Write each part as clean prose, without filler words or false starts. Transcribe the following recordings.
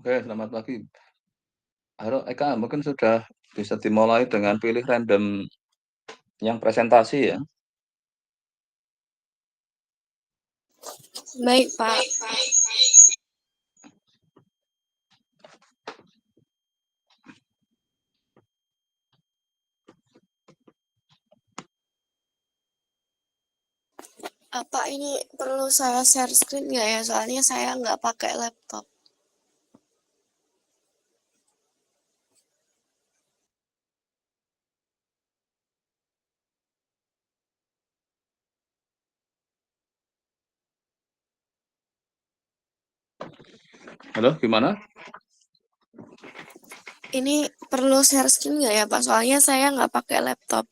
Oke, selamat pagi. Halo Eka, mungkin sudah bisa dimulai dengan pilih random yang presentasi ya. Baik, Pak. Apa ini perlu saya share screen nggak ya? Soalnya saya nggak pakai laptop. Halo, gimana? Ini perlu share screen nggak ya, Pak? Soalnya saya nggak pakai laptop.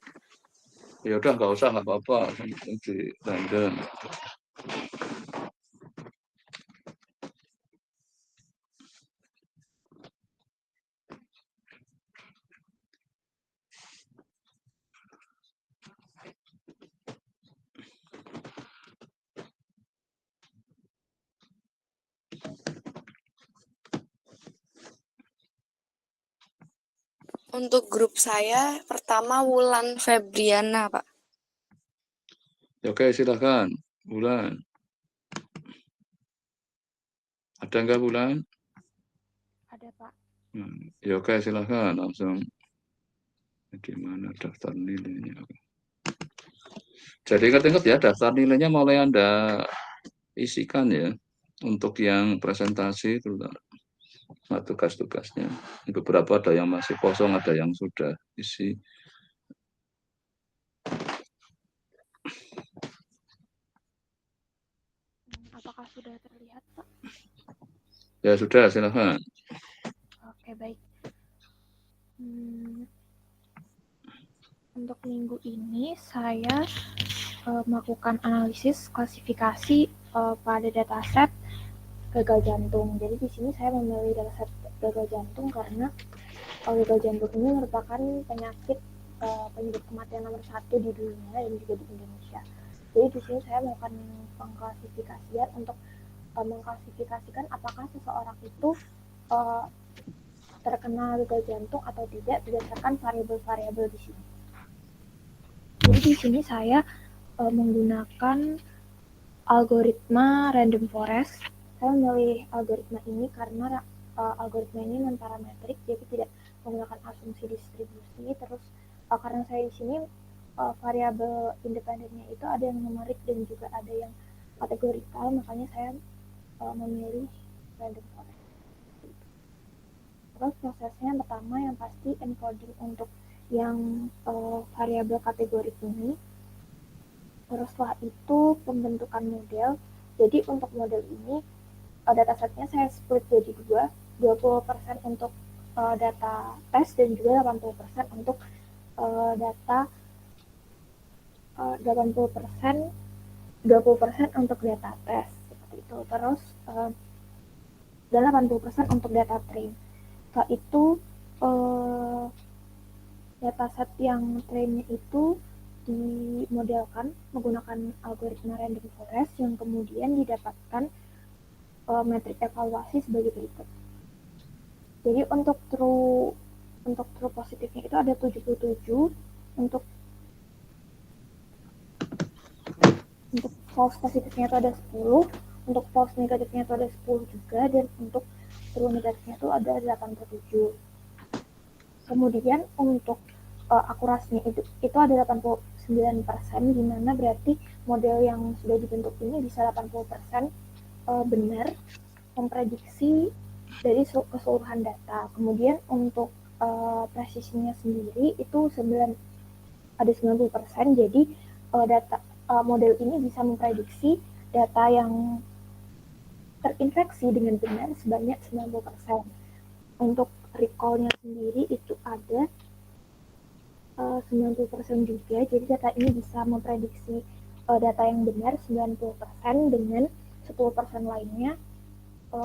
Ya udah, nggak usah, nggak apa-apa. Di random. Untuk grup saya, pertama Wulan Febriana, Pak. Ya, oke, silakan. Bulan. Ada nggak Bulan? Ada, Pak. Ya oke, silakan. Langsung. Gimana daftar nilainya? Jadi ingat-ingat ya, daftar nilainya mulai Anda isikan ya. Untuk yang presentasi itu tugas-tugasnya. Beberapa ada yang masih kosong, ada yang sudah isi. Apakah sudah terlihat, Pak? Ya sudah, silakan. Oke, baik. Untuk minggu ini saya melakukan analisis klasifikasi pada dataset gagal jantung. Jadi di sini saya memilih dataset gagal jantung karena gagal jantung ini merupakan penyakit penyebab kematian nomor 1 di dunia dan juga di Indonesia. Jadi di sini saya melakukan pengklasifikasian untuk mengklasifikasikan apakah seseorang itu terkena gagal jantung atau tidak berdasarkan variabel-variabel di sini. Jadi di sini saya menggunakan algoritma random forest. Saya memilih algoritma ini karena algoritma ini non parametrik, jadi tidak menggunakan asumsi distribusi. Terus karena saya di sini variabel independennya itu ada yang numerik dan juga ada yang kategorikal, makanya saya memilih random forest. Terus prosesnya yang pertama yang pasti encoding untuk yang variabel kategorik ini. Terus setelah itu pembentukan model. Jadi untuk model ini datasetnya saya split jadi dua, 20% untuk data tes dan juga 80% untuk data 80% 20% untuk data tes seperti itu. Terus dan 80% untuk data train. Setelah itu dataset yang trainnya itu dimodelkan menggunakan algoritma random forest yang kemudian didapatkan metrik evaluasi sebagai berikut. Jadi untuk true positifnya itu ada 77, untuk false positifnya itu ada 10, untuk false negatifnya itu ada 10 juga, dan untuk true negatifnya itu ada 87. Kemudian untuk akurasinya itu ada 89%, di mana berarti model yang sudah dibentuk ini bisa 80% benar memprediksi dari keseluruhan data. Kemudian untuk presisinya sendiri itu ada 90%, jadi data model ini bisa memprediksi data yang terinfeksi dengan benar sebanyak 90%. Untuk recall-nya sendiri itu ada 90% juga, jadi data ini bisa memprediksi data yang benar 90%, dengan 10% lainnya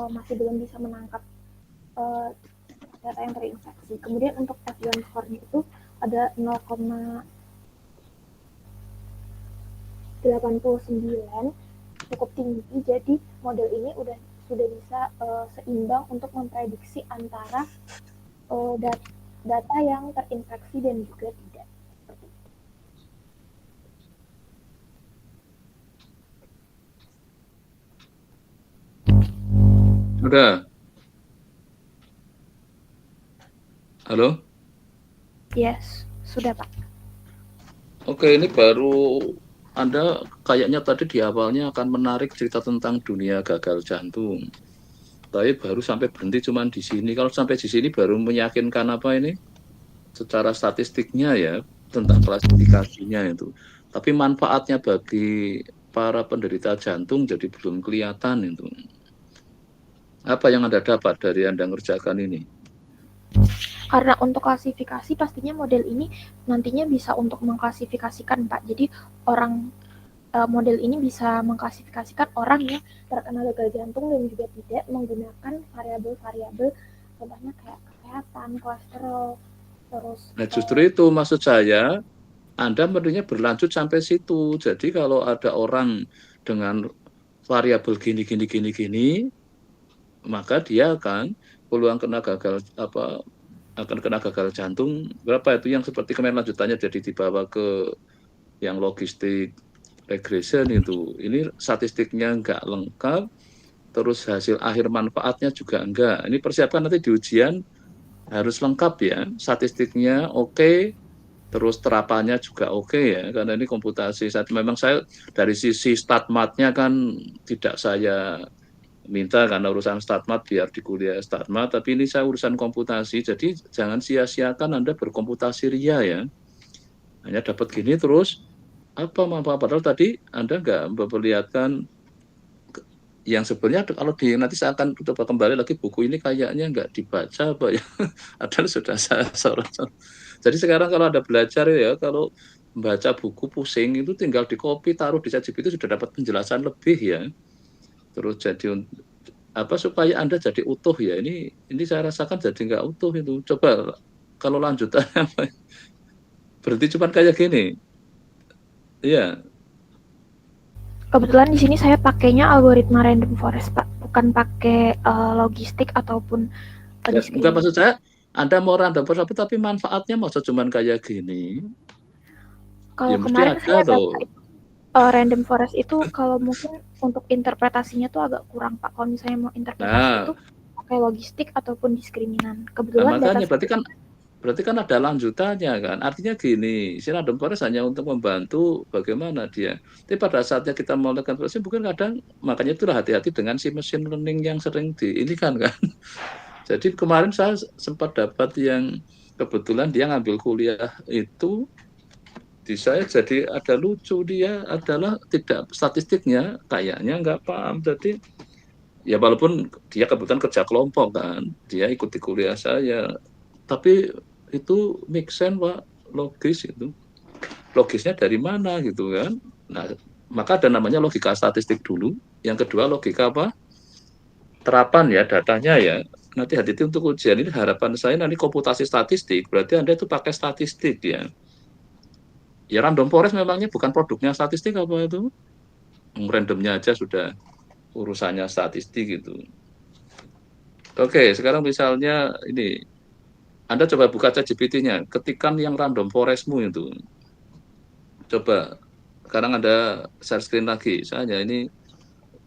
masih belum bisa menangkap data yang terinfeksi. Kemudian untuk F1 score-nya itu ada 0,89, cukup tinggi, jadi model ini sudah bisa seimbang untuk memprediksi antara data yang terinfeksi dan juga tidak. Udah. Halo? Yes, sudah Pak. Oke, ini baru Anda kayaknya tadi di awalnya akan menarik cerita tentang dunia gagal jantung. Tapi baru sampai berhenti cuman di sini. Kalau sampai di sini baru meyakinkan apa ini? Secara statistiknya ya, tentang klasifikasinya itu. Tapi manfaatnya bagi para penderita jantung jadi belum kelihatan itu. Apa yang Anda dapat dari Anda ngerjakan ini? Karena untuk klasifikasi pastinya model ini nantinya bisa untuk mengklasifikasikan Pak. Jadi model ini bisa mengklasifikasikan orang yang terkena gagal jantung dan juga tidak menggunakan variabel-variabel contohnya kayak kesehatan, kolesterol, terus. Nah justru itu maksud saya, Anda mestinya berlanjut sampai situ. Jadi kalau ada orang dengan variabel gini, maka dia akan peluang kena gagal jantung berapa itu yang seperti kemarin lanjutannya jadi dibawa ke yang logistik regression itu. Ini statistiknya nggak lengkap, terus hasil akhir manfaatnya juga enggak. Ini persiapkan nanti di ujian harus lengkap ya, statistiknya oke, terus terapannya juga oke ya, karena ini komputasi. Memang saya dari sisi statmatnya kan tidak saya minta karena urusan statmat biar di kuliah statmat, tapi ini saya urusan komputasi, jadi jangan sia-siakan Anda berkomputasi ria ya. Hanya dapat gini terus, apa manfaat? Padahal tadi Anda nggak memperlihatkan yang sebenarnya kalau nanti saya akan coba kembali lagi buku ini kayaknya nggak dibaca apa ya, padahal sudah saya sorot. Jadi sekarang kalau ada belajar ya, kalau membaca buku pusing itu tinggal di copy taruh di ChatGPT sudah dapat penjelasan lebih ya. Terus jadi apa supaya Anda jadi utuh ya, ini saya rasakan jadi nggak utuh itu. Coba kalau lanjutannya berhenti cuma kayak gini. Iya. Kebetulan di sini saya pakainya algoritma random forest Pak, bukan pakai logistik ataupun Ya, bukan maksud saya Anda mau random forest tapi manfaatnya maksud cuma kayak gini. Kalau Ya mesti kemarin ada saya loh. Random forest itu kalau mungkin untuk interpretasinya tuh agak kurang Pak. Kalau misalnya mau interpretasi itu pakai logistik ataupun diskriminan. Kebetulan makanya berarti kan ada lanjutannya kan. Artinya gini, si random forest hanya untuk membantu bagaimana dia. Tapi pada saatnya kita mau melakukan proses, mungkin kadang makanya itulah hati-hati dengan si machine learning yang sering ini kan. Jadi kemarin saya sempat dapat yang kebetulan dia ngambil kuliah itu di saya jadi ada lucu, dia adalah tidak statistiknya kayaknya nggak paham. Jadi ya walaupun dia kebetulan kerja kelompok kan, dia ikuti kuliah saya, tapi itu make sense Pak, logis itu. Logisnya dari mana gitu kan. Nah, maka ada namanya logika statistik dulu. Yang kedua logika apa? Terapan ya datanya ya. Nanti hati-hati untuk ujian ini harapan saya nanti komputasi statistik, berarti Anda itu pakai statistik ya. Ya random forest memangnya bukan produknya statistik apa itu? Randomnya aja sudah urusannya statistik gitu. Oke, sekarang misalnya ini Anda coba buka ChatGPT-nya, ketikan yang random forest-mu itu. Coba, sekarang ada share screen lagi. Saya ini,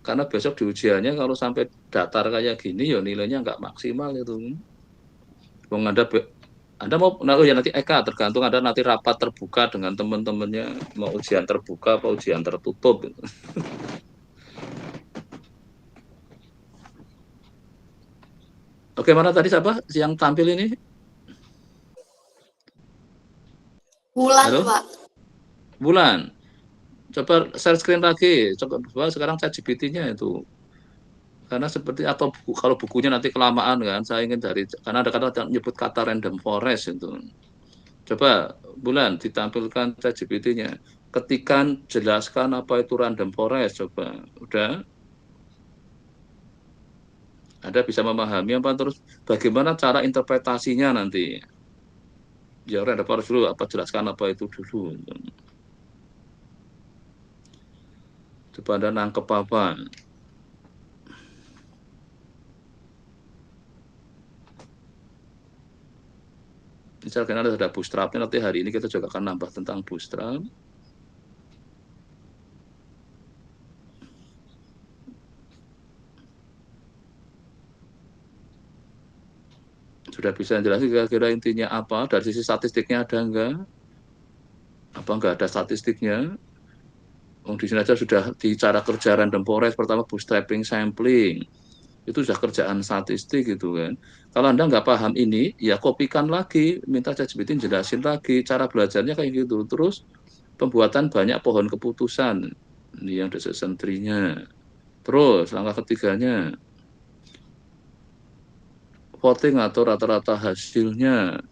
karena besok di ujiannya kalau sampai datar kayak gini, ya nilainya nggak maksimal itu. Bung Anda mau, ya nanti Eka, tergantung Anda nanti rapat terbuka dengan teman-temannya, mau ujian terbuka apa ujian tertutup. Gitu. Oke, mana tadi siapa yang tampil ini? Bulan, Halo? Pak. Bulan. Coba share screen lagi. Coba sekarang ChatGPT-nya itu. Karena seperti atau kalau bukunya nanti kelamaan kan, saya ingin dari karena ada kata nyebut kata random forest itu. Coba Bulan ditampilkan ChatGPT-nya. Ketikan jelaskan apa itu random forest. Coba. Udah. Anda bisa memahami apa terus bagaimana cara interpretasinya nanti. Ya random forest dulu apa jelaskan apa itu dulu. Coba Anda nangkep apa. Misalkan ada bootstrapnya, nanti hari ini kita juga akan nambah tentang bootstrap. Sudah bisa jelasin kira-kira intinya apa, dari sisi statistiknya ada enggak? Apa enggak ada statistiknya? Di sini aja sudah di cara kerja random forest, pertama bootstrapping sampling, itu sudah kerjaan statistik gitu kan. Kalau Anda nggak paham ini, ya kopikan lagi, minta ChatGPT jelasin lagi, cara belajarnya kayak gitu. Terus pembuatan banyak pohon keputusan, ini yang decision tree-nya. Terus langkah ketiganya, voting atau rata-rata hasilnya.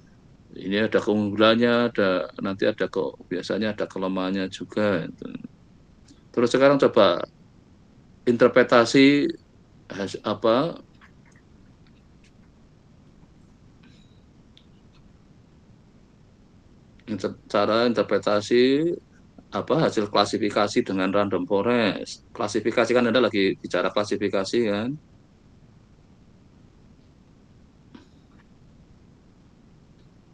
Ini ada keunggulannya, nanti ada biasanya ada kelemahannya juga. Terus sekarang coba interpretasi apa cara interpretasi apa hasil klasifikasi dengan random forest. Klasifikasi kan Anda lagi bicara klasifikasi kan.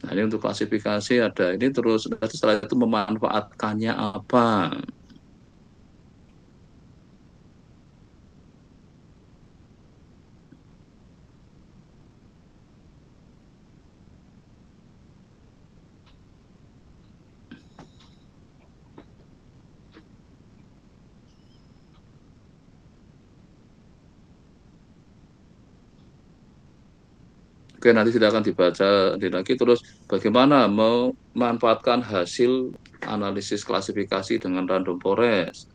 Nah, ini untuk klasifikasi ada ini terus setelah itu memanfaatkannya apa. Oke, nanti tidak akan dibaca lagi terus bagaimana memanfaatkan hasil analisis klasifikasi dengan random forest.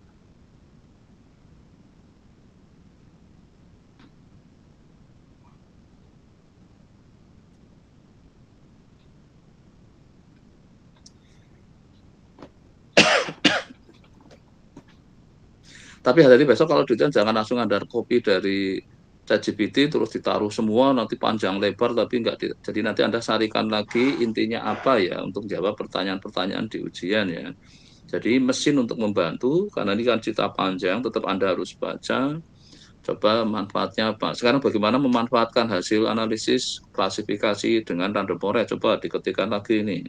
Tapi hati-hati besok kalau detail jangan langsung Anda copy dari ChatGPT terus ditaruh semua nanti panjang lebar tapi enggak jadi nanti Anda sarikan lagi intinya apa ya untuk jawab pertanyaan-pertanyaan di ujian ya. Jadi mesin untuk membantu karena ini kan cerita panjang tetap Anda harus baca. Coba manfaatnya apa? Sekarang bagaimana memanfaatkan hasil analisis klasifikasi dengan random forest? Coba diketikkan lagi ini.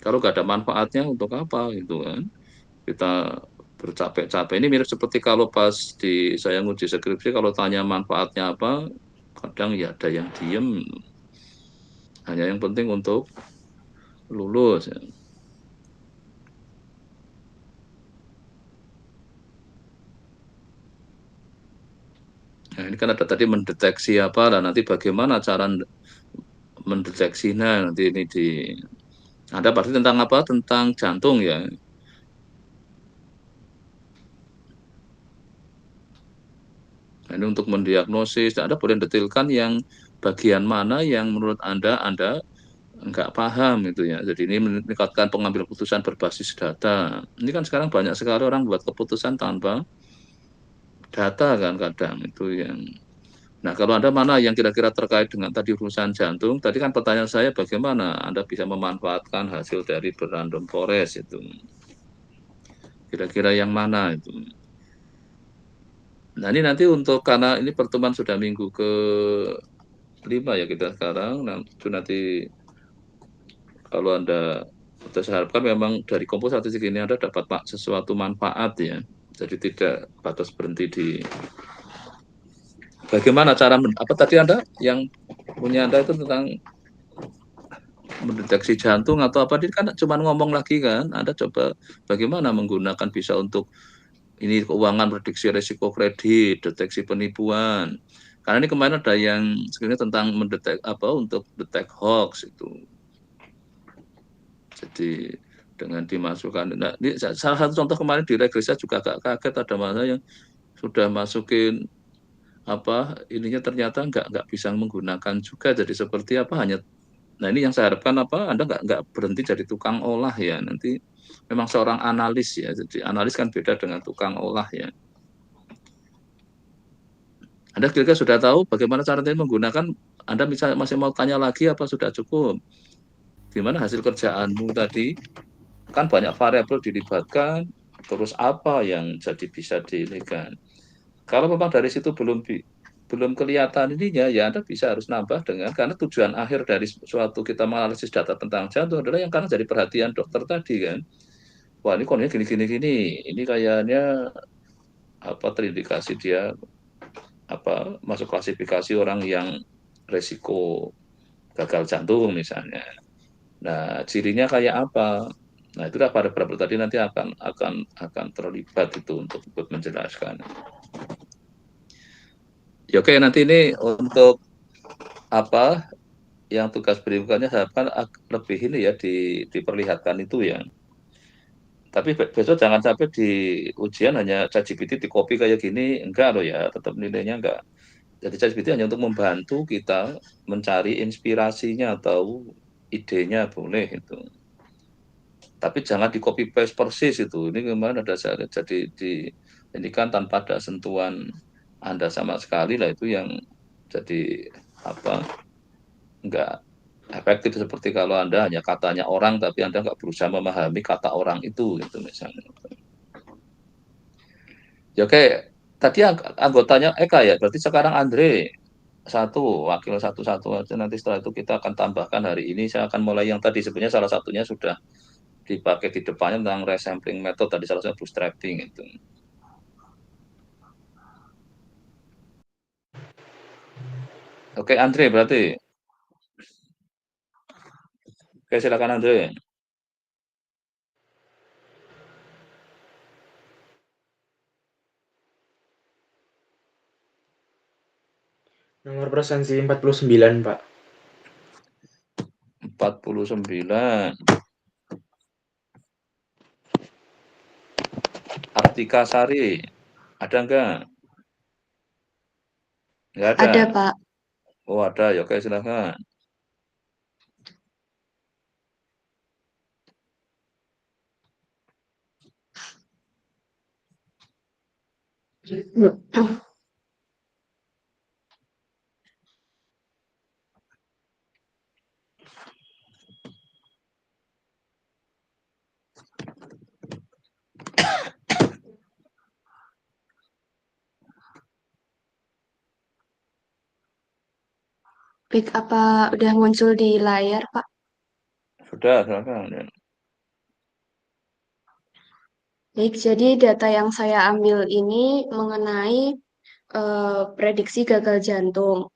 Kalau nggak ada manfaatnya untuk apa gitu kan? Kita bercapek-capek. Ini mirip seperti kalau pas saya nguji skripsi, kalau tanya manfaatnya apa, kadang ya ada yang diem. Hanya yang penting untuk lulus. Ya. Nah, ini kan ada tadi mendeteksi apa, dan nanti bagaimana cara mendeteksinya, nanti ini ada pasti tentang apa? Tentang jantung ya. Nah, ini untuk mendiagnosis, Anda boleh detailkan yang bagian mana yang menurut Anda nggak paham gitu ya. Jadi ini meningkatkan pengambil keputusan berbasis data. Ini kan sekarang banyak sekali orang buat keputusan tanpa data kan kadang itu yang. Nah kalau Anda mana yang kira-kira terkait dengan tadi urusan jantung, tadi kan pertanyaan saya bagaimana Anda bisa memanfaatkan hasil dari random forest itu. Kira-kira yang mana itu. Nah ini nanti untuk karena ini pertemuan sudah minggu ke-5 ya kita sekarang, nah, itu nanti kalau Anda saya harapkan memang dari komposi statistik ini Anda dapat sesuatu manfaat ya. Jadi tidak batas berhenti di bagaimana cara apa tadi Anda yang punya Anda itu tentang mendeteksi jantung atau apa ini kan cuma ngomong lagi kan. Anda coba bagaimana menggunakan bisa untuk ini keuangan prediksi risiko kredit, deteksi penipuan. Karena ini kemarin ada yang sebenarnya tentang mendetek apa untuk detect hoax itu. Jadi dengan dimasukkan, nah, ini salah satu contoh kemarin di regresa juga agak kaget ada masa yang sudah masukin apa ininya ternyata nggak bisa menggunakan juga jadi seperti apa hanya nah ini yang saya harapkan apa Anda nggak berhenti jadi tukang olah ya nanti memang seorang analis ya jadi analis kan beda dengan tukang olah ya Anda kira-kira sudah tahu bagaimana caranya menggunakan Anda masih mau tanya lagi apa sudah cukup gimana hasil kerjaanmu tadi kan banyak variabel dilibatkan, terus apa yang jadi bisa dilihat. Kalau memang dari situ belum belum kelihatan ininya, ya Anda harus nambah dengan, karena tujuan akhir dari suatu kita menganalisis data tentang jantung adalah yang karena jadi perhatian dokter tadi kan. Wah ini kondisinya gini, ini kayaknya terindikasi dia masuk klasifikasi orang yang resiko gagal jantung misalnya. Nah cirinya kayak apa? Nah itulah pada beberapa tadi nanti akan terlibat itu untuk ikut menjelaskan. Ya, oke, nanti ini untuk yang tugas berikutnya harapkan lebih ini ya diperlihatkan itu ya. Tapi besok jangan sampai di ujian hanya ChatGPT di copy kayak gini, enggak loh ya, tetap nilainya enggak. Jadi ChatGPT hanya untuk membantu kita mencari inspirasinya atau idenya boleh itu. Tapi jangan di copy paste persis itu. Ini kemarin ada jadi ini kan tanpa ada sentuhan Anda sama sekali lah, itu yang jadi enggak efektif, seperti kalau Anda hanya katanya orang tapi Anda nggak berusaha memahami kata orang itu gitu misalnya. Ya, oke, tadi anggotanya Eka ya, berarti sekarang Andre wakil satu aja, nanti setelah itu kita akan tambahkan hari ini. Saya akan mulai yang tadi, sebenarnya salah satunya sudah dipakai di depannya tentang resampling method tadi, salah satunya bootstrapping itu. Oke, Andre berarti. Oke, silakan Andre. Nomor presensi 49, Pak. 49. Artika Sari, ada enggak? Enggak ada. Ada, Pak. Oh, ada. Ya, oke, silakan. Pik, apa udah muncul di layar, Pak? Sudah, silakan. Ya. Baik, jadi data yang saya ambil ini mengenai prediksi gagal jantung.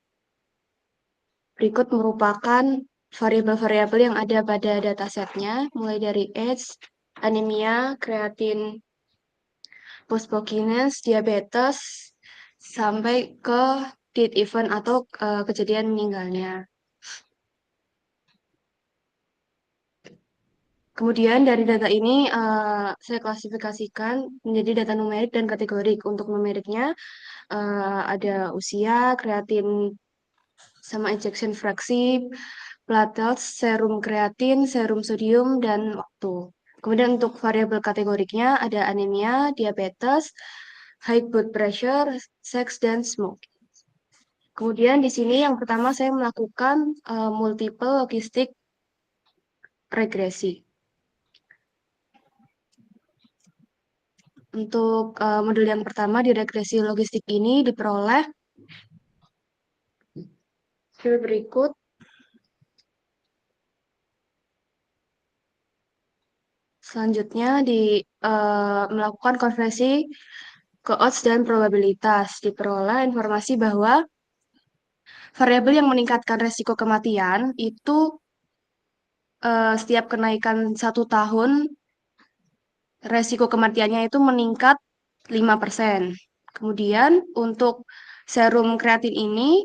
Berikut merupakan variabel-variabel yang ada pada datasetnya, mulai dari age, anemia, kreatin, postpokines, diabetes, sampai ke date event atau kejadian meninggalnya. Kemudian dari data ini saya klasifikasikan menjadi data numerik dan kategorik. Untuk numeriknya ada usia, kreatin sama ejection fraksi, platelets, serum kreatin, serum sodium, dan waktu. Kemudian untuk variabel kategoriknya ada anemia, diabetes, high blood pressure, seks, dan smoke. Kemudian di sini yang pertama saya melakukan multiple logistik regresi. Untuk modul yang pertama di regresi logistik ini diperoleh berikut. Selanjutnya melakukan konversi ke odds dan probabilitas. Diperoleh informasi bahwa variabel yang meningkatkan resiko kematian itu setiap kenaikan 1 tahun resiko kematiannya itu meningkat 5%. Kemudian untuk serum kreatin ini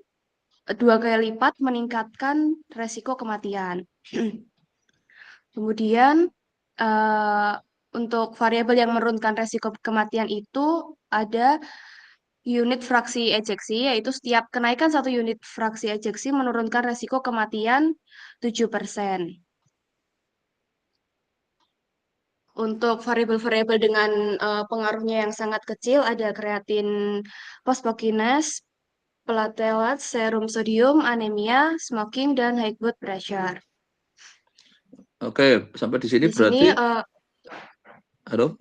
2 kali lipat meningkatkan resiko kematian. Kemudian untuk variabel yang menurunkan resiko kematian itu ada unit fraksi ejeksi, yaitu setiap kenaikan 1 unit fraksi ejeksi menurunkan resiko kematian 7%. Untuk variabel-variabel dengan pengaruhnya yang sangat kecil ada kreatin postpokines, platelets, serum sodium, anemia, smoking, dan high blood pressure. Oke, sampai di sini Di berarti. sini, Halo,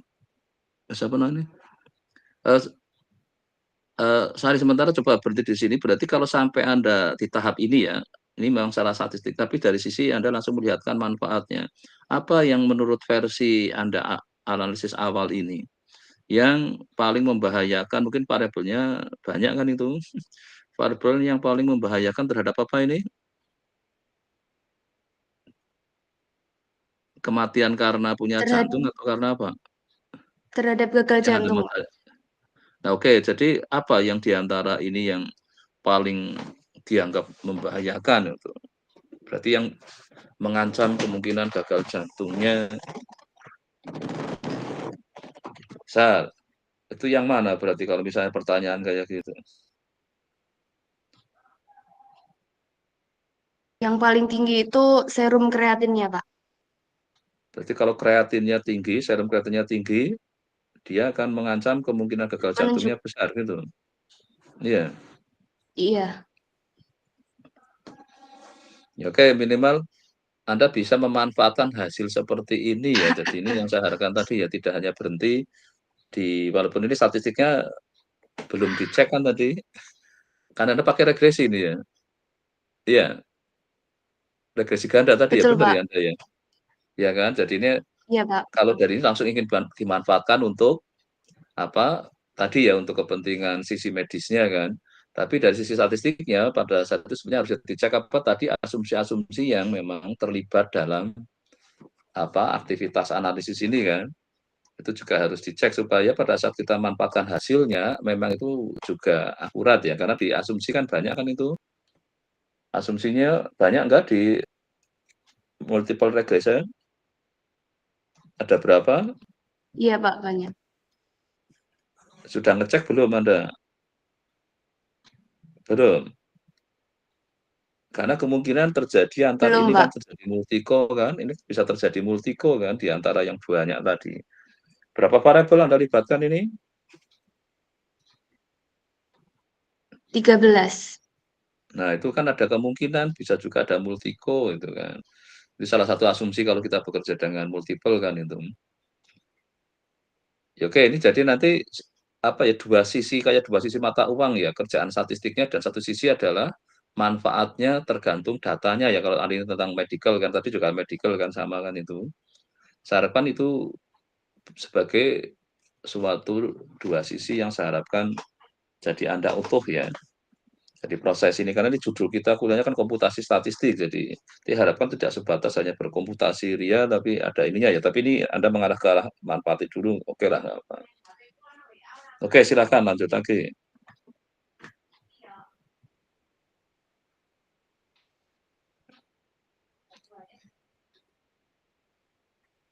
siapa namanya? Sari sementara coba berhenti di sini, berarti kalau sampai Anda di tahap ini ya, ini memang salah statistik, tapi dari sisi Anda langsung melihatkan manfaatnya. Apa yang menurut versi Anda analisis awal ini, yang paling membahayakan mungkin variabelnya banyak kan itu, variabel yang paling membahayakan terhadap apa ini? Kematian karena punya Terhadap jantung atau karena apa? gagal Yang Anda jantung. mau nah oke, jadi apa yang di antara ini yang paling dianggap membahayakan itu? Berarti yang mengancam kemungkinan gagal jantungnya besar. Itu yang mana berarti kalau misalnya pertanyaan kayak gitu? Yang paling tinggi itu serum kreatinnya, Pak. Berarti kalau kreatinnya tinggi, serum kreatinnya tinggi, dia akan mengancam kemungkinan gagal Menunjuk jantungnya besar gitu. Iya. iya, Ya, oke, minimal Anda bisa memanfaatkan hasil seperti ini ya. Jadi ini yang saya harapkan tadi ya, tidak hanya berhenti di walaupun ini statistiknya belum dicek kan tadi, kan Anda pakai regresi ini ya. Iya, regresi ganda tadi ya, betul, benar Pak. ya Anda ya? Iya kan? Jadi ini Iya, Pak. kalau dari ini langsung ingin dimanfaatkan untuk apa, tadi ya, untuk kepentingan sisi medisnya kan. Tapi dari sisi statistiknya pada saat itu sebenarnya harus dicek apa tadi asumsi-asumsi yang memang terlibat dalam apa, aktivitas analisis ini kan. Itu juga harus dicek supaya pada saat kita manfaatkan hasilnya memang itu juga akurat ya, karena diasumsikan banyak kan itu. Asumsinya banyak enggak di multiple regression? Ada berapa? Iya, Pak, banyak. Sudah ngecek belum Anda? Belum? Karena kemungkinan terjadi antar Belum, ini kan Pak. terjadi multiko kan, ini bisa terjadi multiko kan di antara yang banyak tadi. Berapa variabel Anda libatkan ini? 13. Nah, itu kan ada kemungkinan bisa juga ada multiko itu kan. Itu salah satu asumsi kalau kita bekerja dengan multiple kan itu. Ya, oke, ini jadi nanti apa ya, dua sisi kayak dua sisi mata uang ya, kerjaan statistiknya dan satu sisi adalah manfaatnya tergantung datanya ya, kalau ini tentang medical kan, tadi juga medical kan sama kan itu. Saya harapkan itu sebagai suatu dua sisi yang saya harapkan jadi Anda utuh ya. Jadi proses ini, karena ini judul kita kuliahnya kan komputasi statistik, jadi diharapkan tidak sebatas hanya berkomputasi ria, tapi ada ininya ya. Tapi ini Anda mengarah ke arah manfaat dulu, oke lah, nggak apa. Oke, silakan lanjut lagi.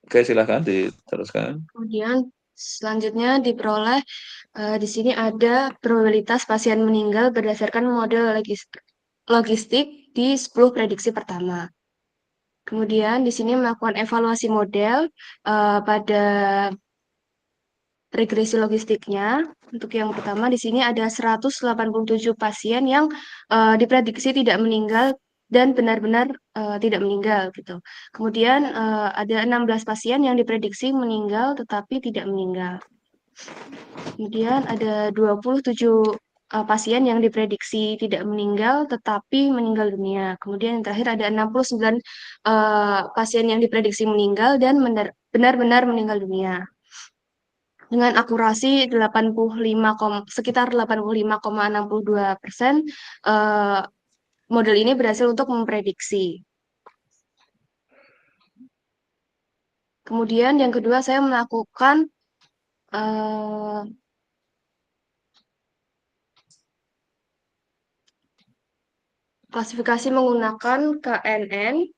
Oke, silakan diteruskan. Kemudian selanjutnya diperoleh di sini ada probabilitas pasien meninggal berdasarkan model logistik di 10 prediksi pertama. Kemudian di sini melakukan evaluasi model pada regresi logistiknya. Untuk yang pertama di sini ada 187 pasien yang diprediksi tidak meninggal dan benar-benar tidak meninggal gitu. Kemudian ada 16 pasien yang diprediksi meninggal tetapi tidak meninggal. Kemudian ada 27 pasien yang diprediksi tidak meninggal tetapi meninggal dunia. Kemudian yang terakhir ada 69 pasien yang diprediksi meninggal dan benar-benar meninggal dunia. Dengan akurasi sekitar 85,62%, model ini berhasil untuk memprediksi. Kemudian yang kedua saya melakukan klasifikasi menggunakan KNN.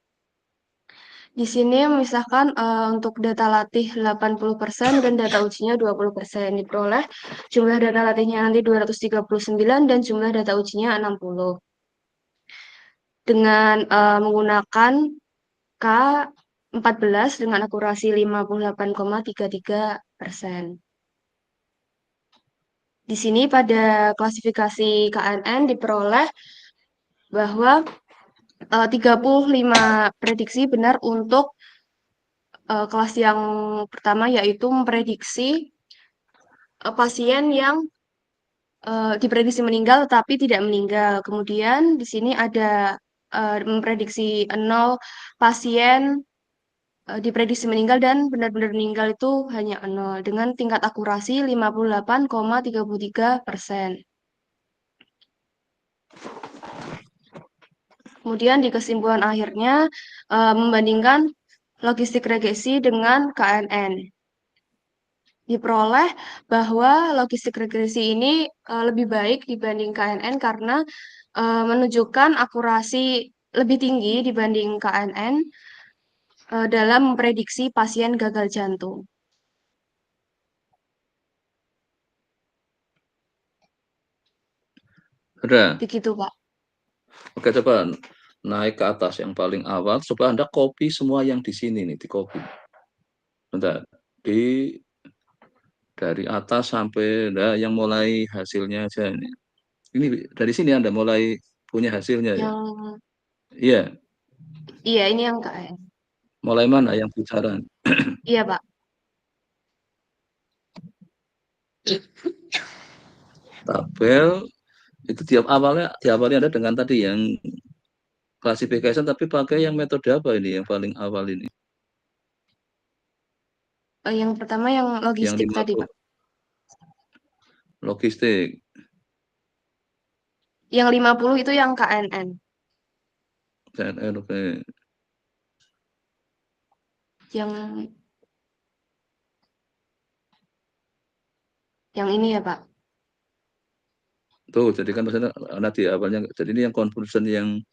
Di sini misalkan untuk data latih 80% dan data ujinya 20%. Diperoleh jumlah data latihnya nanti 239 dan jumlah data ujinya 60. Dengan menggunakan K14 dengan akurasi 58,33%. Di sini pada klasifikasi KNN diperoleh bahwa 35 prediksi benar untuk kelas yang pertama, yaitu memprediksi pasien yang diprediksi meninggal tetapi tidak meninggal. Kemudian di sini ada memprediksi 0 pasien diprediksi meninggal dan benar-benar meninggal itu hanya 0 dengan tingkat akurasi 58,33%. Kemudian di kesimpulan akhirnya membandingkan logistik regresi dengan KNN. Diperoleh bahwa logistik regresi ini lebih baik dibanding KNN karena menunjukkan akurasi lebih tinggi dibanding KNN dalam memprediksi pasien gagal jantung. Udah. Begitu, Pak. Oke, coba naik ke atas yang paling awal. Coba Anda copy semua yang di sini nih, di copy. Bentar. Dari atas sampai yang mulai hasilnya aja ini. Ini dari sini Anda mulai punya hasilnya ya. Yang Iya. iya ini yang KNN. Mulai mana yang putaran? Iya, Pak. Tabel itu diawali Anda dengan tadi yang classification, tapi pakai yang metode apa ini yang paling awal ini? Yang pertama yang Yang logistik tadi, 50. Pak. Logistik. Yang 50 itu yang KNN. CNR, oke. Yang ini ya, Pak. Tuh, jadi kan maksudnya nanti awalnya, jadi ini yang conclusion yang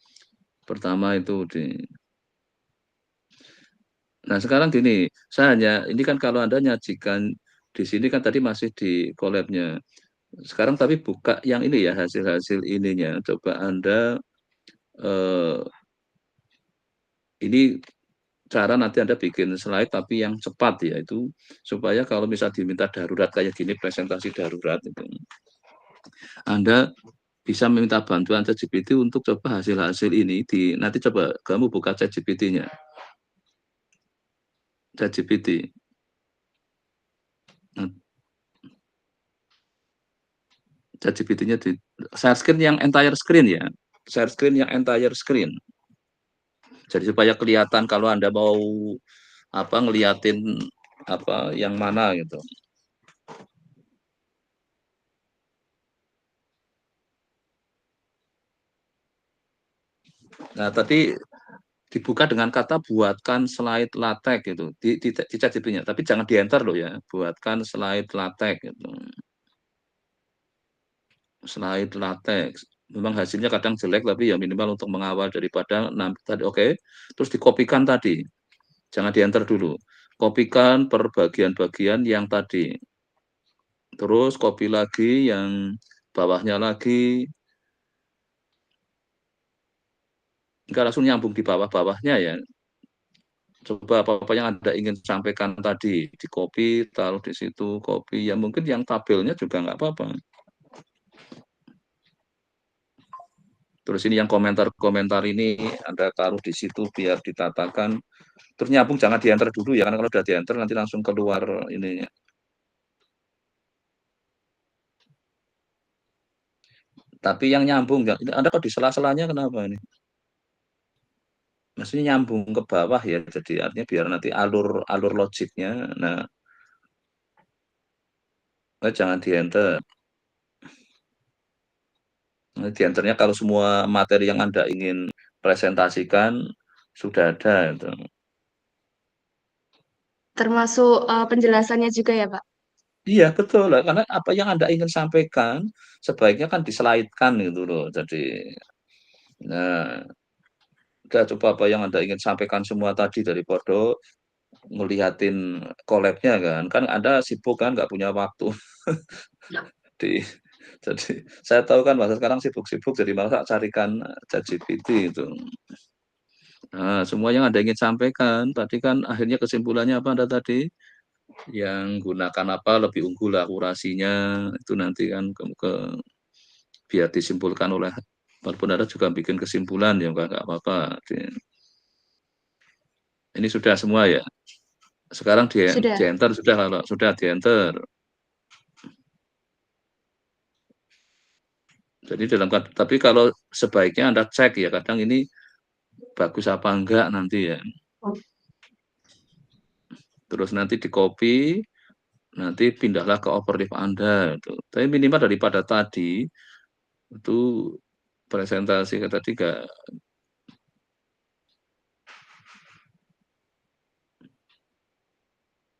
pertama itu di. Nah, sekarang gini, saya hanya ini kan kalau Anda nyajikan di sini kan tadi masih di collab-nya. Sekarang tapi buka yang ini ya, hasil-hasil ininya. Coba Anda ini cara nanti Anda bikin slide tapi yang cepat ya, itu supaya kalau misal diminta darurat kayak gini, presentasi darurat itu, Anda bisa meminta bantuan ChatGPT untuk coba hasil-hasil ini nanti coba kamu buka ChatGPT-nya. ChatGPT. Nah, ChatGPT-nya di share screen yang entire screen ya. Share screen yang entire screen. Jadi supaya kelihatan kalau Anda mau ngeliatin yang mana gitu. Nah, tadi dibuka dengan kata buatkan slide latex gitu di ChatGPT-nya, tapi jangan di-enter loh ya, buatkan slide latex gitu. Slide latex. Memang hasilnya kadang jelek tapi ya minimal untuk mengawal daripada tadi. Oke. Terus dikopikan tadi. Jangan di-enter dulu. Kopikan per bagian-bagian yang tadi. Terus copy lagi yang bawahnya lagi. Enggak langsung nyambung di bawah-bawahnya ya. Coba apa-apa yang Anda ingin sampaikan tadi, di copy, taruh di situ, copy. Ya mungkin yang tabelnya juga nggak apa-apa. Terus ini yang komentar-komentar ini Anda taruh di situ biar ditatakan. Terus nyambung jangan di-enter dulu ya, karena kalau udah di-enter nanti langsung keluar ininya. Tapi yang nyambung, Anda kok di sela-selanya kenapa ini? Maksudnya nyambung ke bawah ya, jadi artinya biar nanti alur logiknya. Nah, jangan di-enter. Di-enternya kalau semua materi yang Anda ingin presentasikan sudah ada. Gitu. Termasuk penjelasannya juga ya, Pak? Iya, betul lah. Karena apa yang Anda ingin sampaikan, sebaiknya kan diselide-kan gitu loh. Jadi, nah, udah coba apa yang Anda ingin sampaikan semua tadi dari Podo, ngeliatin collab-nya kan. Kan Anda sibuk kan, nggak punya waktu. Jadi, saya tahu kan masa sekarang sibuk-sibuk, jadi masa carikan ChatGPT itu. Nah, semua yang Anda ingin sampaikan, tadi kan akhirnya kesimpulannya apa Anda tadi? Yang gunakan apa lebih unggul akurasinya, itu nanti kan biar disimpulkan oleh, walaupun Anda juga bikin kesimpulan, ya nggak apa-apa. Ini sudah semua ya? Sekarang Sudah. di-enter, sudah di-enter. Jadi tapi kalau sebaiknya Anda cek ya, kadang ini bagus apa enggak nanti ya. Terus nanti di-copy, nanti pindahlah ke overleaf Anda itu. Tapi minimal daripada tadi itu presentasi tadi enggak.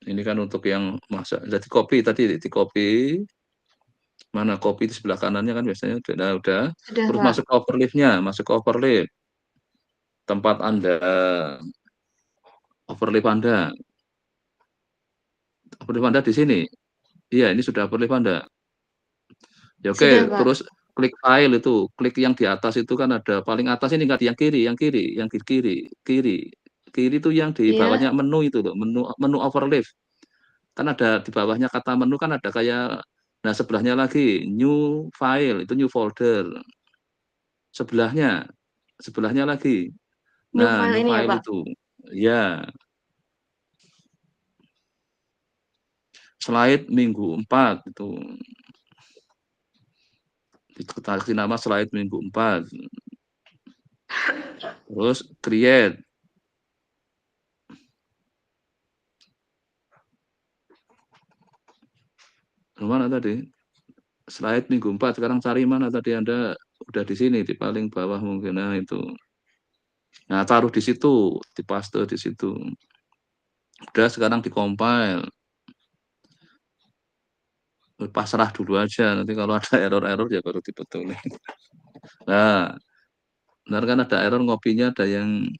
Ini kan untuk yang masa jadi copy tadi di-copy. Mana copy di sebelah kanannya kan biasanya udah. Sudah, Terus Pak. masuk ke overleaf. Tempat Anda overleaf Anda. Overleaf Anda di sini. Iya, ini sudah overleaf Anda. Ya Sudah, oke, Pak. terus klik file itu, klik yang di atas itu kan ada paling atas ini enggak yang kiri, yang di kiri, kiri. Kiri itu yang di Iya. bawahnya menu itu loh, menu overleaf. Kan ada di bawahnya kata menu kan ada kayak nah sebelahnya lagi new file, itu new folder. Sebelahnya, sebelahnya lagi. New Nah, file new ini ya, file Pak? itu. Ya, slide minggu 4 itu. Kita kasih nama slide minggu 4. Terus create. Mana tadi? Slide minggu 4. Sekarang cari mana tadi Anda udah di sini di paling bawah mungkin. Nah, itu. Nah, taruh di situ, dipaste di situ. Udah sekarang di-compile. Pasrah dulu aja. Nanti kalau ada error-error ya baru dibetulin. Nah, benar kan ada error ngopinya ada yang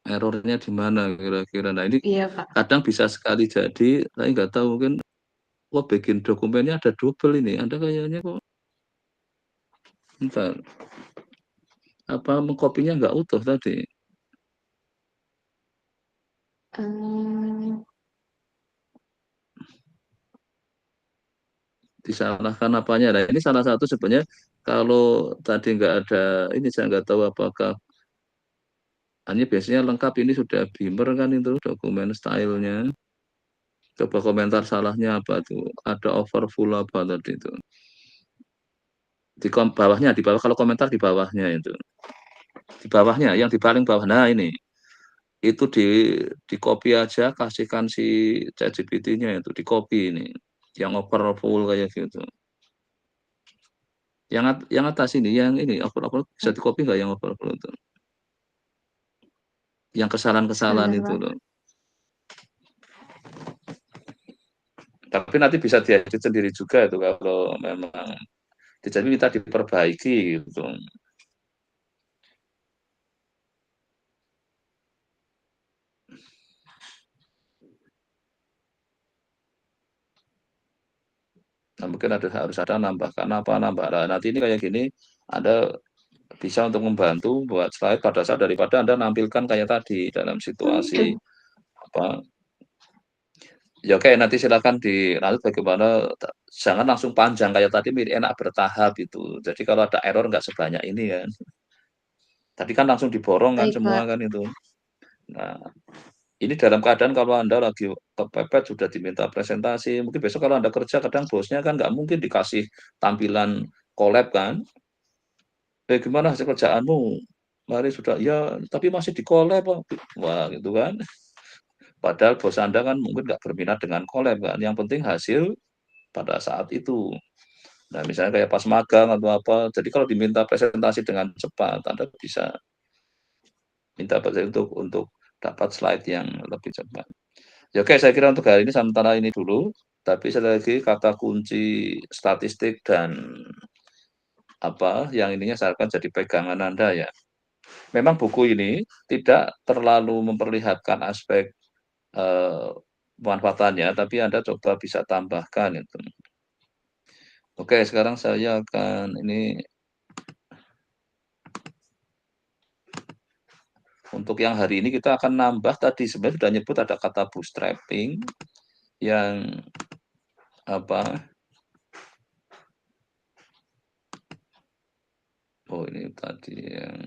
errornya di mana kira-kira. Nah, ini Iya, Pak. kadang bisa sekali jadi, saya nggak tahu mungkin bikin dokumennya ada double ini. Anda kayaknya kok bentar. Apa mengkopinya nggak utuh tadi? Eee, Disalahkan apanya? Nah, ini salah satu sebenarnya kalau tadi nggak ada ini saya nggak tahu apakah hanya biasanya lengkap ini sudah Beamer kan itu dokumen stylenya. Coba komentar salahnya apa tuh? Ada overfull apa tadi itu? Di bawahnya, di bawah kalau komentar di bawahnya itu. Di bawahnya, yang di paling bawah. Nah, ini. Itu di copy aja, kasihkan si ChatGPT-nya itu, di copy ini. Yang overfull kayak gitu. Yang atas ini, yang ini, overfull bisa di copy nggak yang overfull itu? Yang kesalahan-kesalahan sebentar, itu Pak. loh. Tapi nanti bisa diedit sendiri juga itu kalau memang jadi minta diperbaiki gitu. Nah, mungkin harus ada nambahkan apa nambah. Nah, nanti ini kayak gini Anda bisa untuk membantu buat slide pada saat daripada Anda nampilkan kayak tadi dalam situasi apa ya oke nanti silakan dilanjut bagaimana jangan langsung panjang kayak tadi enak bertahap itu. Jadi kalau ada error nggak sebanyak ini kan. Tadi kan langsung diborong kan Baik, semua Pak. kan itu. Nah, ini dalam keadaan kalau Anda lagi kepepet sudah diminta presentasi, mungkin besok kalau Anda kerja kadang bosnya kan nggak mungkin dikasih tampilan collab kan. Gimana hasil kerjaanmu? Mari sudah, ya tapi masih di collab Pak." Wah gitu kan. Padahal bos Anda kan mungkin nggak berminat dengan collab kan. Yang penting hasil pada saat itu. Nah misalnya kayak pas magang atau apa, jadi kalau diminta presentasi dengan cepat, Anda bisa minta presentasi untuk dapat slide yang lebih cepat. Ya oke, saya kira untuk hari ini sementara ini dulu. Tapi sekali lagi kata kunci statistik dan apa yang ininya saya akan jadi pegangan Anda ya. Memang buku ini tidak terlalu memperlihatkan aspek pemanfaatannya, tapi Anda coba bisa tambahkan itu. Oke, sekarang saya akan ini untuk yang hari ini kita akan nambah tadi sebenarnya sudah nyebut ada kata bootstrapping yang apa? Oh ini tadi yang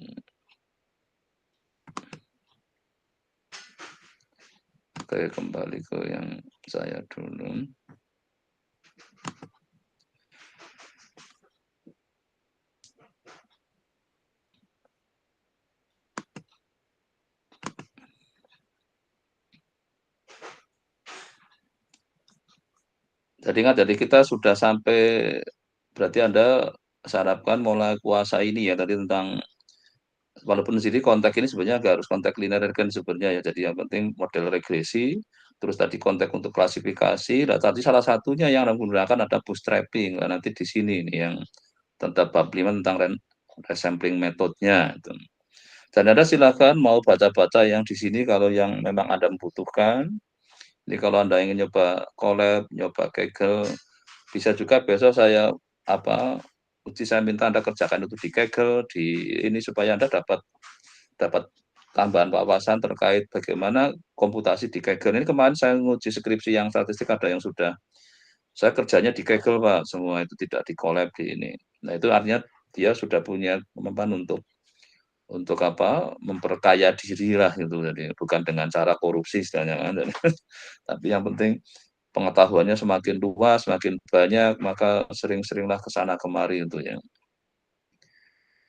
oke kembali ke yang saya dulu. jadi kita sudah sampai, berarti Anda saya harapkan mulai kuasa ini ya tadi tentang, walaupun di sini konteks ini sebenarnya nggak harus konteks linear kan sebenarnya ya. Jadi yang penting model regresi, terus tadi konteks untuk klasifikasi, nah tadi salah satunya yang menggunakan ada bootstrapping. Nah, nanti di sini nih yang tentang bab 5 tentang resampling metodenya itu. Dan Anda silakan mau baca-baca yang di sini kalau yang memang Anda membutuhkan. Jadi kalau Anda ingin nyoba Colab, nyoba Kaggle, bisa juga besok saya apa uji saya minta Anda kerjakan itu di Kaggle, di ini supaya Anda dapat dapat tambahan wawasan terkait bagaimana komputasi di Kaggle. Ini kemarin saya nguji skripsi yang statistik ada yang sudah saya kerjanya di Kaggle Pak, semua itu tidak di Colab di ini. Nah itu artinya dia sudah punya kemampuan untuk apa memperkaya diri lah gitu, jadi bukan dengan cara korupsi istilahnya kan. Tapi yang penting pengetahuannya semakin luas, semakin banyak, maka sering-seringlah ke sana kemari untuk yang.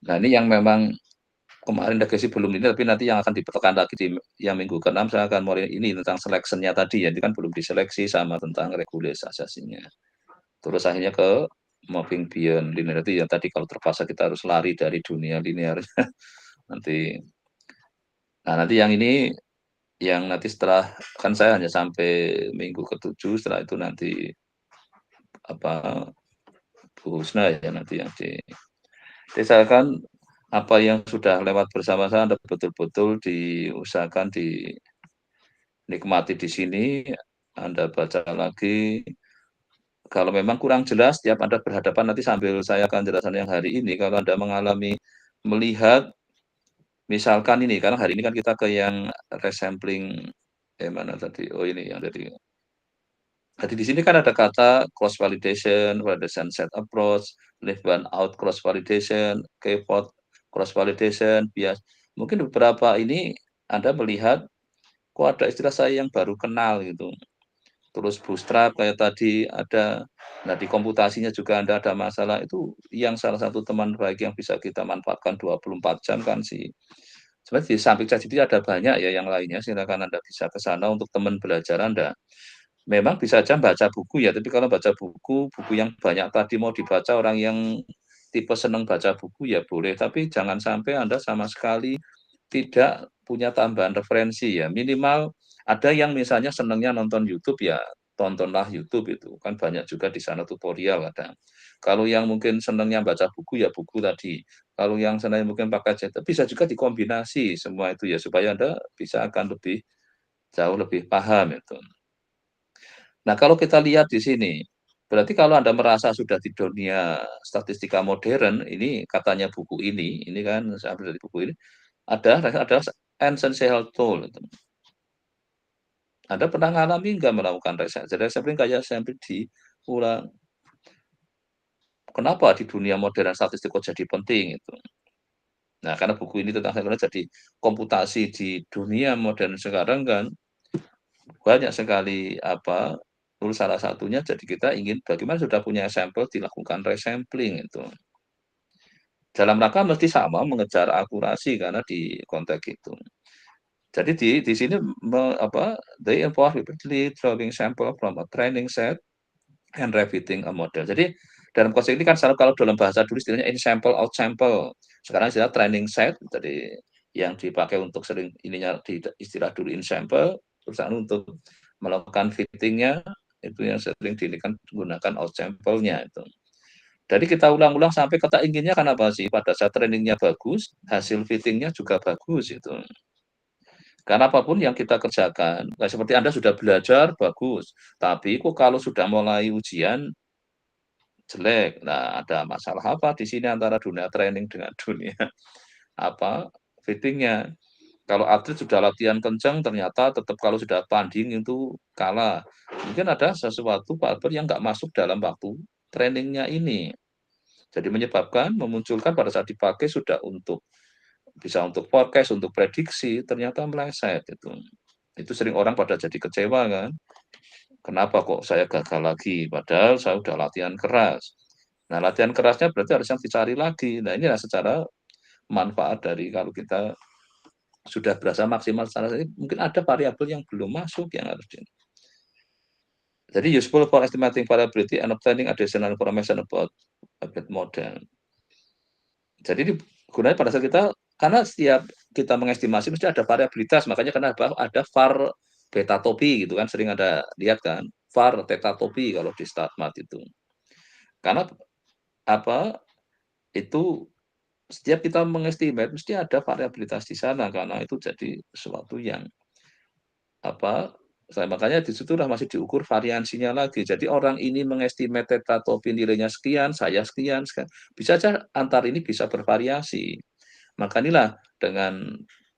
Nah ini yang memang kemarin regresi belum ini, tapi nanti yang akan dipertekan lagi di yang minggu ke-6 saya akan mulai ini tentang seleksinya tadi ya, itu kan belum diseleksi sama tentang regularisasinya. Terus akhirnya ke moving beyond linear itu yang tadi kalau terpaksa kita harus lari dari dunia linear nanti. Nah nanti yang ini yang nanti setelah kan saya hanya sampai minggu ke-7, setelah itu nanti apa Bu Husna ya nanti yang diusahakan apa yang sudah lewat bersama saya Anda betul-betul diusahakan dinikmati di sini, Anda baca lagi. Kalau memang kurang jelas, tiap Anda berhadapan nanti sambil saya akan jelaskan yang hari ini, kalau Anda mengalami melihat misalkan ini, karena hari ini kan kita ke yang resampling, mana tadi? Oh ini yang tadi. Jadi di sini kan ada kata cross validation, validation set approach, leave one out cross validation, keyword cross validation, bias. Mungkin beberapa ini Anda melihat kok ada istilah saya yang baru kenal gitu. Terus bootstrap kayak tadi ada, nah di komputasinya juga Anda ada masalah itu yang salah satu teman baik yang bisa kita manfaatkan 24 jam kan sih. Sebenarnya di samping ChatGPT ada banyak ya yang lainnya, silakan Anda bisa ke sana untuk teman belajar Anda. Memang bisa aja baca buku ya, tapi kalau baca buku, buku yang banyak tadi mau dibaca orang yang tipe senang baca buku ya boleh, tapi jangan sampai Anda sama sekali tidak punya tambahan referensi ya. Minimal ada yang misalnya senangnya nonton YouTube ya, tontonlah YouTube itu. Kan banyak juga di sana tutorial ada. Kalau yang mungkin senangnya baca buku ya buku tadi. Kalau yang senangnya mungkin pakai cetak, bisa juga dikombinasi semua itu ya supaya Anda bisa akan lebih jauh lebih paham itu. Nah, kalau kita lihat di sini, berarti kalau Anda merasa sudah di dunia statistika modern, ini katanya buku ini kan saya ambil dari buku ini, ada essential tool. Anda pernah ngalami nggak melakukan riset? Jadi sampling kayak sampling diulang. Kenapa di dunia modern statistik kok jadi penting itu? Nah, karena buku ini tentang jadi komputasi di dunia modern sekarang kan banyak sekali apa salah satunya jadi kita ingin bagaimana sudah punya sampel dilakukan resampling itu. Dalam rangka mesti sama mengejar akurasi karena di konteks itu. Jadi di sini they involve repeatedly drawing sample from a training set and refitting a model. Jadi dalam konteks ini kan selalu kalau dalam bahasa dulu istilahnya in sample out sample. Sekarang istilah training set jadi yang dipakai untuk sering ininya di istilah dulu in sample, terus untuk melakukan fittingnya itu yang sering digunakan out sample-nya itu. Jadi kita ulang-ulang sampai kita inginnya kan apa sih? Pada saat trainingnya bagus, hasil fittingnya juga bagus itu. Karena apapun yang kita kerjakan, nah seperti Anda sudah belajar bagus, tapi kok kalau sudah mulai ujian jelek. Nah, ada masalah apa di sini antara dunia training dengan dunia apa fittingnya? Kalau atlet sudah latihan kencang, ternyata tetap kalau sudah tanding itu kalah. Mungkin ada sesuatu faktor yang nggak masuk dalam waktu trainingnya ini. Jadi menyebabkan memunculkan pada saat dipakai sudah untuk bisa untuk forecast, untuk prediksi, ternyata meleset itu. Itu sering orang pada jadi kecewa kan. Kenapa kok saya gagal lagi? Padahal saya sudah latihan keras. Nah, latihan kerasnya berarti harus yang dicari lagi. Nah, inilah secara manfaat dari kalau kita sudah berasa maksimal secara ini, mungkin ada variabel yang belum masuk yang harus di. Jadi useful for estimating variability and obtaining additional information about a bit model. Jadi gunanya pada saat kita, karena setiap kita mengestimasi mesti ada variabilitas, makanya kenapa ada var beta topi gitu kan, sering ada lihat kan, var theta topi kalau di StatMat itu. Karena apa, itu setiap kita mengestimate mesti ada variabilitas di sana, karena itu jadi sesuatu yang apa, makanya di situlah masih diukur variansinya lagi. Jadi orang ini mengestimate theta topi nilainya sekian, saya sekian, bisa saja antar ini bisa bervariasi. Maka inilah dengan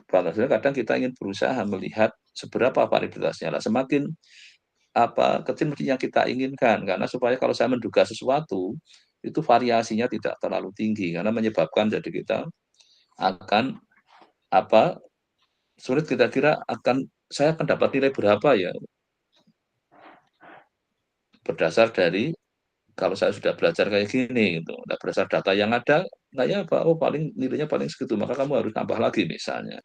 kadang kita ingin berusaha melihat seberapa variabilitasnya lah. Semakin kecil mesti yang kita inginkan, karena supaya kalau saya menduga sesuatu itu variasinya tidak terlalu tinggi, karena menyebabkan jadi kita akan sulit kira-kira saya akan dapat nilai berapa ya berdasar dari kalau saya sudah belajar kayak gini gitu. Nah, berdasar data yang ada, kayak apa? Oh, paling nilainya paling segitu, maka kamu harus tambah lagi misalnya.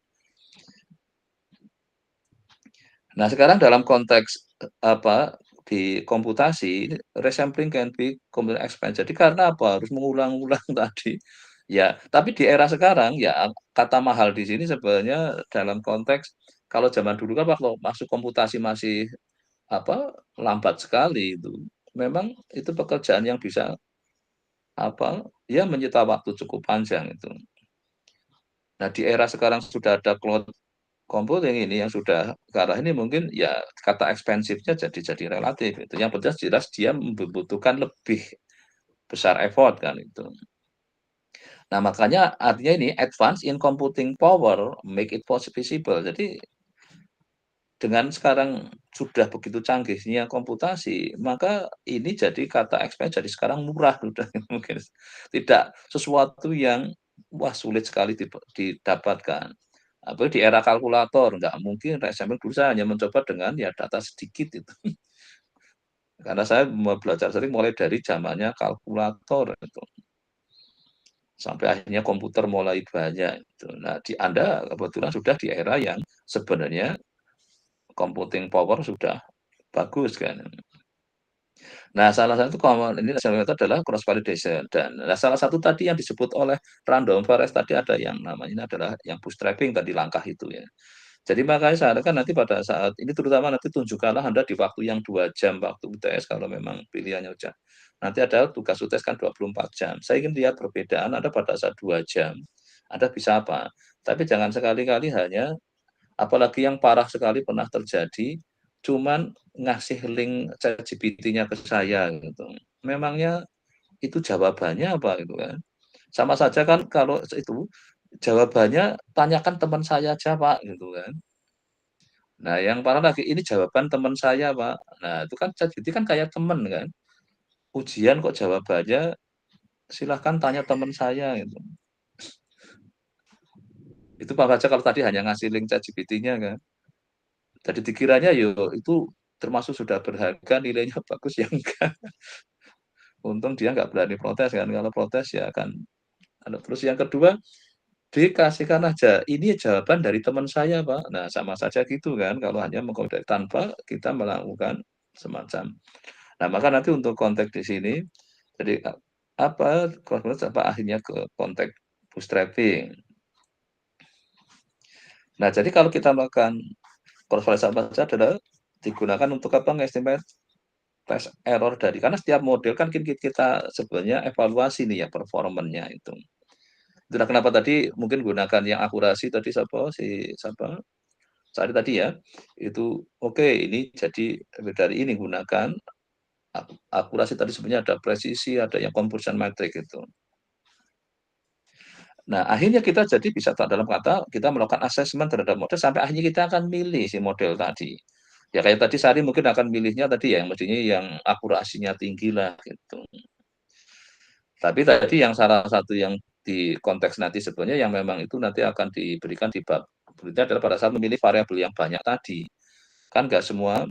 Nah, sekarang dalam konteks di komputasi, resampling can be computer expense. Jadi karena apa? Harus mengulang-ulang tadi. Ya, tapi di era sekarang ya kata mahal di sini sebenarnya dalam konteks kalau zaman dulu kan waktu masuk komputasi masih lambat sekali itu. Memang itu pekerjaan yang bisa ya menyita waktu cukup panjang itu. Nah, di era sekarang sudah ada cloud computing ini yang sudah ke arah ini mungkin ya kata ekspensifnya jadi relatif itu. Yang penting jelas dia membutuhkan lebih besar effort kan itu. Nah, makanya artinya ini advance in computing power make it possible. Jadi dengan sekarang sudah begitu canggihnya komputasi, maka ini jadi kata expense jadi sekarang murah sudah mungkin tidak sesuatu yang wah sulit sekali didapatkan. Apalagi di era kalkulator nggak mungkin resampling dulu saya hanya mencoba dengan ya data sedikit itu. Karena saya belajar sering mulai dari zamannya kalkulator itu. Sampai akhirnya komputer mulai banyak itu. Nah, Anda kebetulan sudah di era yang sebenarnya computing power sudah bagus kan. Nah, salah satu ini adalah cross validation dan salah satu tadi yang disebut oleh random forest tadi ada yang namanya ini adalah yang bootstrapping tadi langkah itu ya. Jadi makanya saya kan nanti pada saat ini terutama nanti tunjukkanlah Anda di waktu yang 2 jam waktu UTS kalau memang pilihannya udah. Nanti ada tugas UTS kan 24 jam. Saya ingin lihat perbedaan Anda pada saat 2 jam. Anda bisa apa? Tapi jangan sekali-kali hanya apalagi yang parah sekali pernah terjadi cuman ngasih link ChatGPT-nya ke saya gitu. Memangnya itu jawabannya apa gitu kan. Sama saja kan kalau itu jawabannya tanyakan teman saya aja Pak gitu kan. Nah, yang parah lagi ini jawaban teman saya Pak. Nah, itu kan ChatGPT kan kayak teman kan. Ujian kok jawabannya silahkan tanya teman saya gitu. Itu Pak baca kalau tadi hanya ngasih link ChatGPT-nya kan. Jadi dikiranya itu termasuk sudah berharga nilainya bagus ya enggak. Untung dia nggak berani protes kan, kalau protes ya akan terus yang kedua, dikasihkan aja, ini jawaban dari teman saya Pak. Nah sama saja gitu kan, kalau hanya mengkode tanpa kita melakukan semacam. Nah maka nanti untuk konteks di sini, jadi akhirnya ke konteks bootstrapping. Nah jadi kalau kita melakukan cross validation adalah digunakan untuk estimate tes error dari karena setiap model kan kita sebenarnya evaluasi nih ya performanya itu. Itulah kenapa tadi mungkin gunakan yang akurasi tadi siapa Sari tadi ya itu oke, ini jadi dari ini gunakan akurasi tadi sebenarnya ada presisi ada yang conversion metric itu. Nah akhirnya kita jadi bisa dalam kata kita melakukan assessment terhadap model sampai akhirnya kita akan milih si model tadi. Ya kayak tadi Sari mungkin akan milihnya tadi ya yang mestinya yang akurasinya tinggi lah gitu. Tapi tadi yang salah satu yang di konteks nanti sebenarnya yang memang itu nanti akan diberikan di bab berikutnya adalah pada saat memilih variabel yang banyak tadi. Kan nggak semua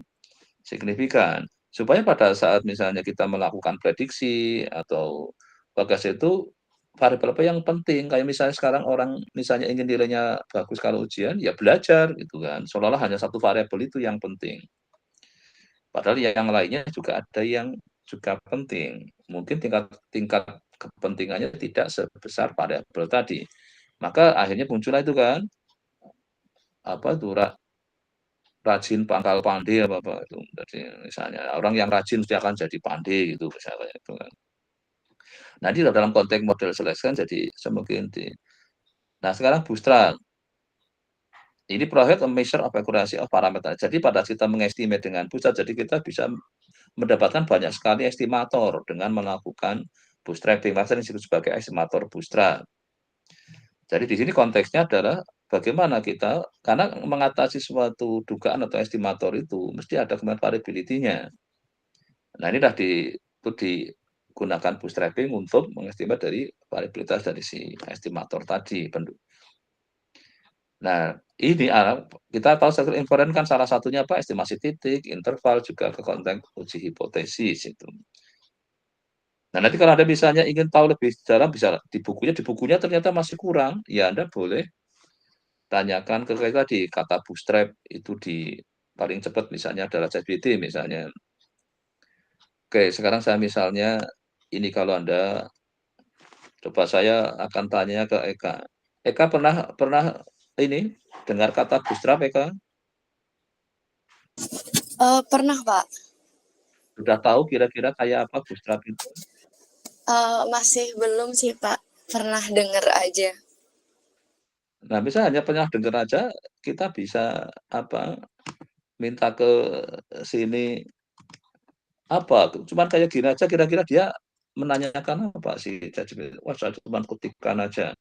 signifikan. Supaya pada saat misalnya kita melakukan prediksi atau bagas itu variabel apa yang penting. Kayak misalnya sekarang orang misalnya ingin nilainya bagus kalau ujian, ya belajar gitu kan. Seolah-olah hanya satu variabel itu yang penting. Padahal yang lainnya juga ada yang juga penting. Mungkin tingkat kepentingannya tidak sebesar variabel tadi. Maka akhirnya muncullah itu kan, apa itu, rajin pangkal pandai apa itu. Jadi misalnya orang yang rajin dia akan jadi pandai gitu misalnya itu kan. Nah, di dalam konteks model seleksi kan jadi semakin di. Nah, sekarang bootstrap. Ini provide a measure of accuracy of parameter. Jadi pada kita mengestimate dengan bootstrap, jadi kita bisa mendapatkan banyak sekali estimator dengan melakukan bootstrapping. Maka disebut sebagai estimator bootstrap. Jadi di sini konteksnya adalah bagaimana kita, karena mengatasi suatu dugaan atau estimator itu mesti ada kemampuan variability-nya. Nah, ini dah itu digunakan bootstrapping untuk mengestimate dari variabilitas dari si estimator tadi. Nah, ini kita tahu struktur inferen kan salah satunya apa? Estimasi titik, interval, juga ke konteks uji hipotesis itu. Nah, nanti kalau Anda misalnya ingin tahu lebih dalam, bisa di bukunya ternyata masih kurang, ya Anda boleh tanyakan ke kita di kata bootstrap itu di paling cepat misalnya adalah ChatGPT misalnya. Oke, sekarang saya misalnya ini kalau Anda coba saya akan tanya ke Eka. Eka pernah ini dengar kata bootstrap Eka? Pernah, Pak. Sudah tahu kira-kira kayak apa bootstrap itu? Masih belum sih, Pak. Pernah dengar aja. Nah, misalnya pernah dengar aja, kita bisa apa? Minta ke sini apa? Cuman kayak gini aja, kira-kira dia menanyakan apa sih? Jadi, wah saya cuma ketikkan aja.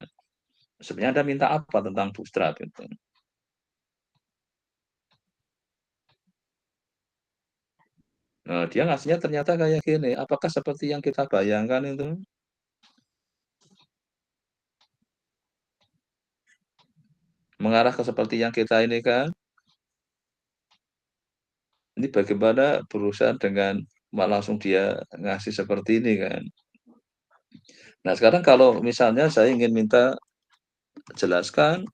Sebenarnya Anda minta apa tentang bootstrap itu? Nah, dia ngasihnya ternyata kayak gini. Apakah seperti yang kita bayangkan itu? Mengarah ke seperti yang kita ini kan? Ini bagaimana berusaha dengan langsung dia ngasih seperti ini kan? Nah, sekarang kalau misalnya saya ingin minta jelaskan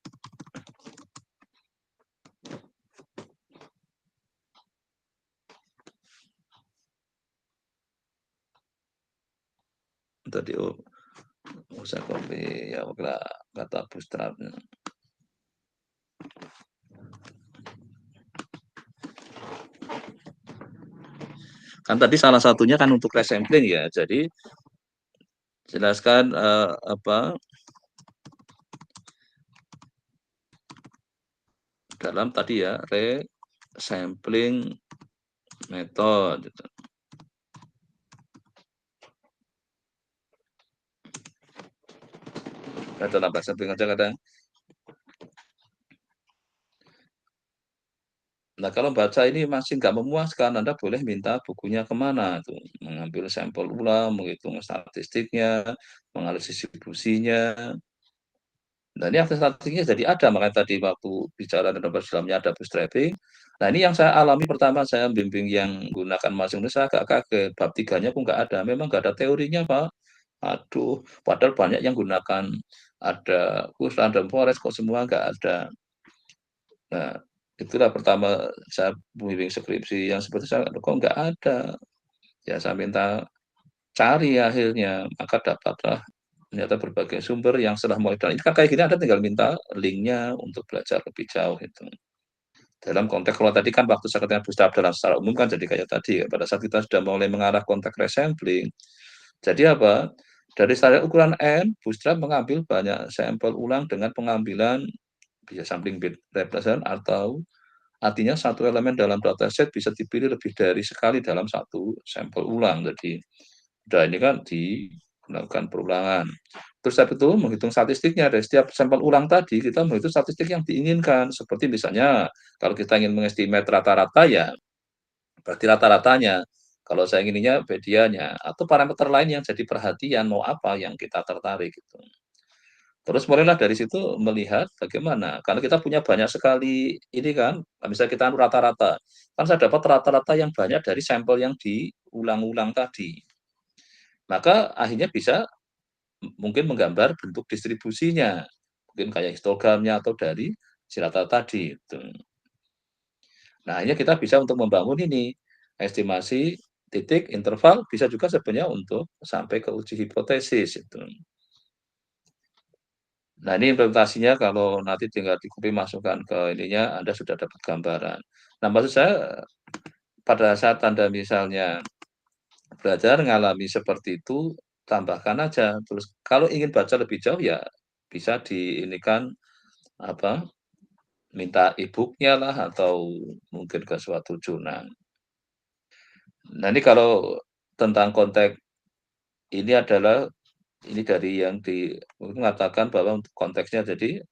tadi saya copy ya kata bootstrap. Kan tadi salah satunya kan untuk resampling ya. Jadi jelaskan apa dalam tadi ya resampling method. Nah, dalam resampling aja kadang. Nah, kalau baca ini masih nggak memuaskan, Anda boleh minta bukunya kemana tuh, mengambil sampel ulang, menghitung statistiknya, menganalisis distribusinya. Nah, ini statistiknya jadi ada, makanya tadi waktu bicara tentang dalamnya ada bootstrapping. Nah, ini yang saya alami pertama, saya bimbing yang gunakan masing saya agak kaget, bab 3-nya pun nggak ada, memang nggak ada teorinya, Pak. Aduh, padahal banyak yang gunakan, ada random forest, kok semua nggak ada. Nah, itulah pertama saya bimbing skripsi yang seperti saya, kok nggak ada. Ya, saya minta cari akhirnya, maka dapatlah ternyata berbagai sumber yang setelah modal. Ini kan kayak gini Anda tinggal minta linknya untuk belajar lebih jauh itu. Dalam konteks kalau tadi kan waktu saya katakan bootstrap dalam secara umum kan jadi kayak tadi, pada saat kita sudah mulai mengarah konteks resampling, jadi apa? Dari standar ukuran N, bootstrap mengambil banyak sampel ulang dengan pengambilan bisa sampling bit represent atau artinya satu elemen dalam dataset bisa dipilih lebih dari sekali dalam satu sampel ulang. Jadi, udah ini kan dilakukan perulangan. Terus habis itu menghitung statistiknya dari setiap sampel ulang tadi, kita menghitung statistik yang diinginkan. Seperti misalnya, kalau kita ingin mengestimate rata-rata ya, berarti rata-ratanya. Kalau saya inginnya medianya, atau parameter lain yang jadi perhatian, mau apa yang kita tertarik gitu. Terus mulailah dari situ melihat bagaimana, karena kita punya banyak sekali ini kan, misalnya kita rata-rata, kan saya dapat rata-rata yang banyak dari sampel yang diulang-ulang tadi. Maka akhirnya bisa mungkin menggambar bentuk distribusinya, mungkin kayak histogramnya atau dari si rata tadi. Gitu. Nah, akhirnya kita bisa untuk membangun ini. estimasi titik, interval, bisa juga sebenarnya untuk sampai ke uji hipotesis itu. Nah, ini implementasinya kalau nanti tinggal di-copy masukkan ke ininya, Anda sudah dapat gambaran. Nah, maksud saya pada saat Anda misalnya belajar ngalami seperti itu, tambahkan aja. Terus kalau ingin baca lebih jauh ya bisa diinikan apa, minta e-book-nya lah atau mungkin ke suatu jurnal. Nah, ini kalau tentang konteks ini adalah ini dari yang mengatakan bahwa untuk konteksnya jadi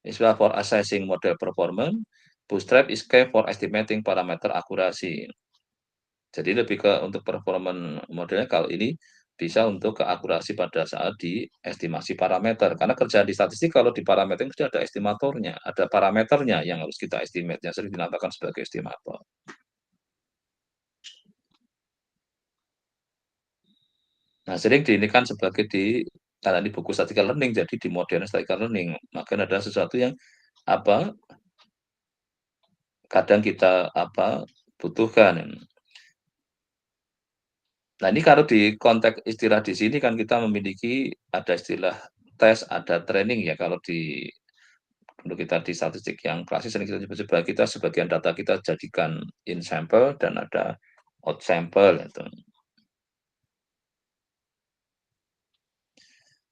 istilah for assessing model performance, Bootstrap is key for estimating parameter akurasi. Jadi lebih ke untuk performance modelnya kalau ini bisa untuk keakurasi pada saat di estimasi parameter. Karena kerjaan di statistik kalau di parameter itu ada estimatornya, ada parameternya yang harus kita estimate, yang sering dinamakan sebagai estimator. Nah, sering diinikan sebagai karena di buku statistical learning, jadi di modern statistical learning, maka ada sesuatu yang apa kadang kita butuhkan. Nah, ini kalau di konteks istilah di sini kan kita memiliki ada istilah tes, ada training ya. Kalau untuk kita di statistik yang klasis sering kita sebut kita sebagian data kita jadikan in sample dan ada out sample itu.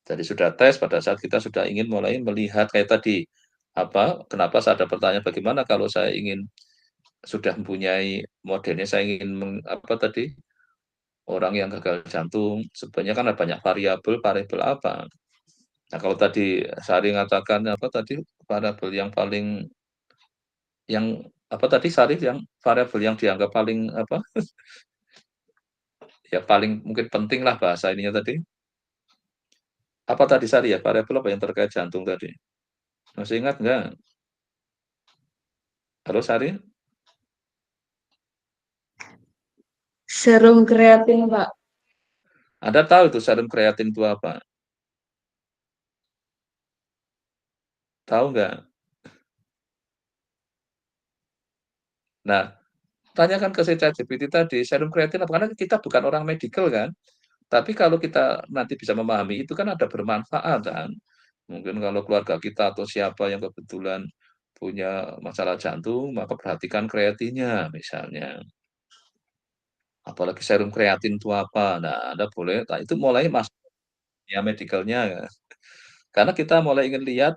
Jadi sudah tes pada saat kita sudah ingin mulai melihat kayak tadi kenapa saya ada pertanyaan bagaimana kalau saya ingin sudah mempunyai modelnya saya ingin orang yang gagal jantung sebenarnya kan ada banyak variabel apa. Nah, kalau tadi Sari mengatakan variabel yang paling yang Sari yang variabel yang dianggap paling ya paling mungkin penting lah bahasa ininya tadi. Apa tadi Sari ya variabel apa yang terkait jantung tadi? Masih ingat enggak? Halo Sari? Serum kreatin, Pak. Anda tahu itu serum kreatin itu apa? Tahu nggak? Nah, tanyakan ke si ChatGPT tadi, serum kreatin apa? Karena kita bukan orang medical kan. Tapi kalau kita nanti bisa memahami itu kan ada bermanfaat kan. Mungkin kalau keluarga kita atau siapa yang kebetulan punya masalah jantung, maka perhatikan kreatinnya misalnya. Apalagi serum kreatin itu apa. Nah, Anda boleh, nah itu mulai masuk ya medicalnya. Ya. Karena kita mulai ingin lihat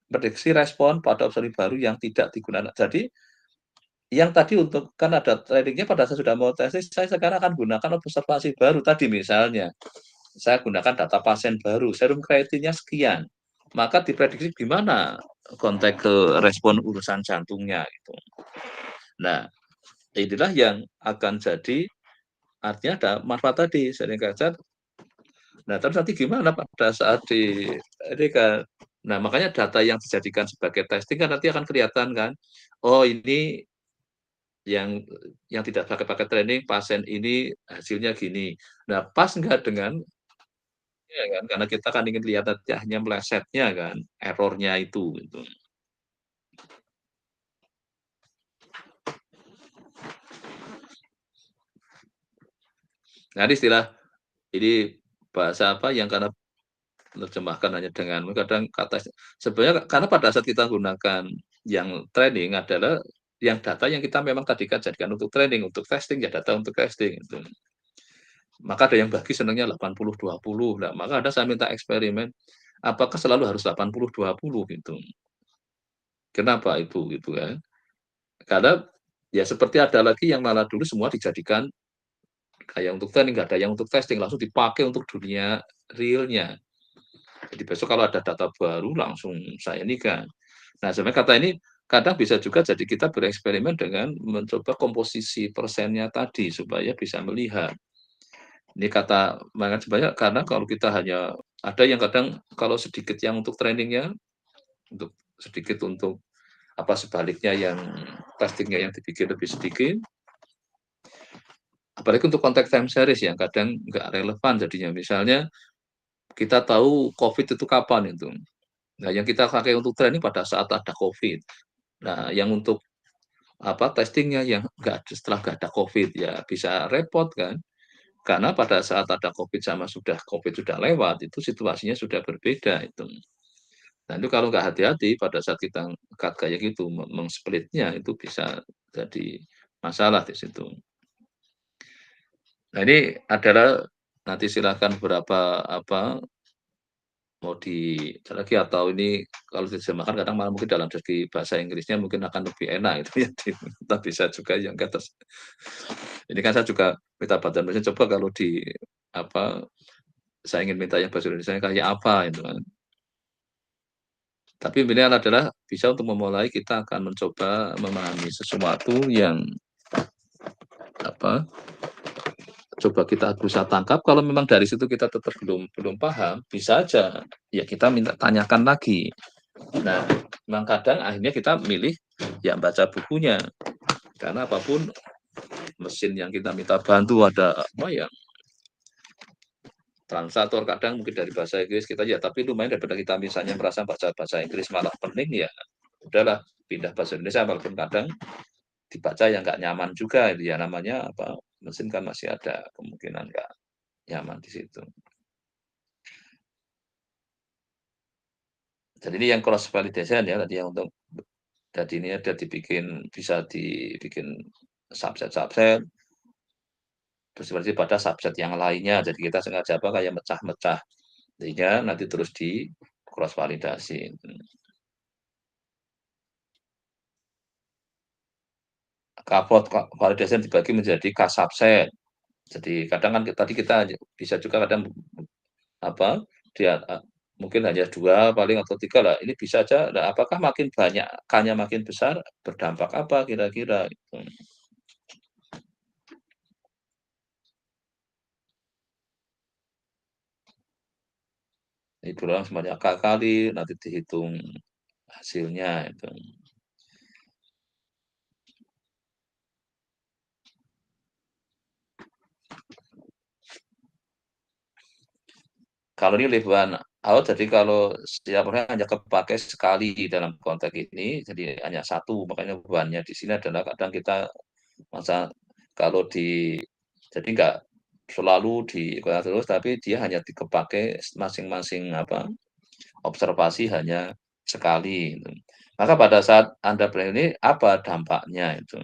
prediksi respon pada observasi baru yang tidak digunakan. Jadi yang tadi untuk kan ada trainingnya pada saat sudah mau tes, saya sekarang akan gunakan observasi baru tadi misalnya. Saya gunakan data pasien baru, serum kreatinnya sekian. Maka diprediksi gimana konteks ke respon urusan jantungnya gitu. Nah, inilah yang akan jadi artinya ada manfaat tadi sering kacat. Nah, terus nanti gimana pada saat ini kan. Nah, makanya data yang dijadikan sebagai testing kan nanti akan kelihatan kan. Oh, ini yang tidak pakai training pasien ini hasilnya gini. Nah, pas nggak dengan ya kan karena kita kan ingin lihat hanya melesetnya kan, errornya itu gitu. Nah, istilah ini bahasa apa yang karena menerjemahkan hanya dengan kadang kata sebenarnya karena pada saat kita gunakan yang training adalah yang data yang kita memang tadi kan jadikan untuk training, untuk testing ya data untuk testing itu. Maka ada yang bagi senangnya 80-20. Nah, maka ada saya minta eksperimen, apakah selalu harus 80-20 gitu. Kenapa itu gitu kan? Karena ya seperti ada lagi yang malah dulu semua dijadikan kayak untuk training, nggak ada yang untuk testing, langsung dipakai untuk dunia realnya. Jadi besok kalau ada data baru langsung saya nikah. Nah, sebenarnya kata ini kadang bisa juga jadi kita bereksperimen dengan mencoba komposisi persennya tadi supaya bisa melihat. Ini kata sebanyak karena kalau kita hanya ada yang kadang kalau sedikit yang untuk trainingnya, untuk sedikit untuk sebaliknya yang testingnya yang dibikin lebih sedikit. Apalagi untuk konteks time series yang kadang nggak relevan jadinya. Misalnya kita tahu COVID itu kapan itu. Nah, yang kita pakai untuk training pada saat ada COVID. Nah, yang untuk testingnya yang setelah nggak ada COVID, ya bisa repot kan. Karena pada saat ada COVID sama sudah COVID sudah lewat, itu situasinya sudah berbeda itu. Nah, itu kalau nggak hati-hati pada saat kita cut kayak gitu, meng-split-nya itu bisa jadi masalah di situ. Nah, ini adalah nanti silakan mau lagi atau ini kalau diterjemahkan kadang malah mungkin dalam segi bahasa Inggrisnya mungkin akan lebih enak itu ya, kita bisa juga yang ke atas. Ini kan saya juga minta bantuan Indonesia, coba kalau saya ingin minta yang bahasa Indonesia kayak apa itu kan. Tapi pilihan adalah bisa untuk memulai kita akan mencoba memahami sesuatu yang coba kita berusaha tangkap. Kalau memang dari situ kita tetap belum paham, bisa aja ya kita minta tanyakan lagi. Nah, memang kadang akhirnya kita milih yang baca bukunya. Karena apapun mesin yang kita minta bantu ada ya translator kadang mungkin dari bahasa Inggris kita ya, tapi lumayan daripada kita misalnya merasa baca bahasa Inggris malah pening ya udahlah pindah bahasa Indonesia, walaupun kadang dibaca yang nggak nyaman juga ya, namanya mesin kan masih ada kemungkinan nggak nyaman di situ. Jadi ini yang cross validation ya tadi yang untuk jadi ini ada bisa dibikin subset terus berarti pada subset yang lainnya. Jadi kita sengaja kayak mecah-mecah sehingga nanti terus di cross validasi. Cross validation dibagi menjadi subset. Jadi kadang kan tadi kita bisa juga kadang dia mungkin hanya 2 paling atau 3 lah. Ini bisa aja. Nah, apakah makin banyak K-nya makin besar berdampak apa kira-kira gitu. Ini berulang sebanyak K kali nanti dihitung hasilnya itu. Kalau ini leave one out, jadi kalau setiap orang hanya kepakai sekali dalam konteks ini, jadi hanya satu, makanya one-nya di sini adalah kadang kita masa kalau jadi nggak selalu terus, tapi dia hanya dikepakai masing-masing observasi hanya sekali. Gitu. Maka pada saat Anda ini apa dampaknya itu?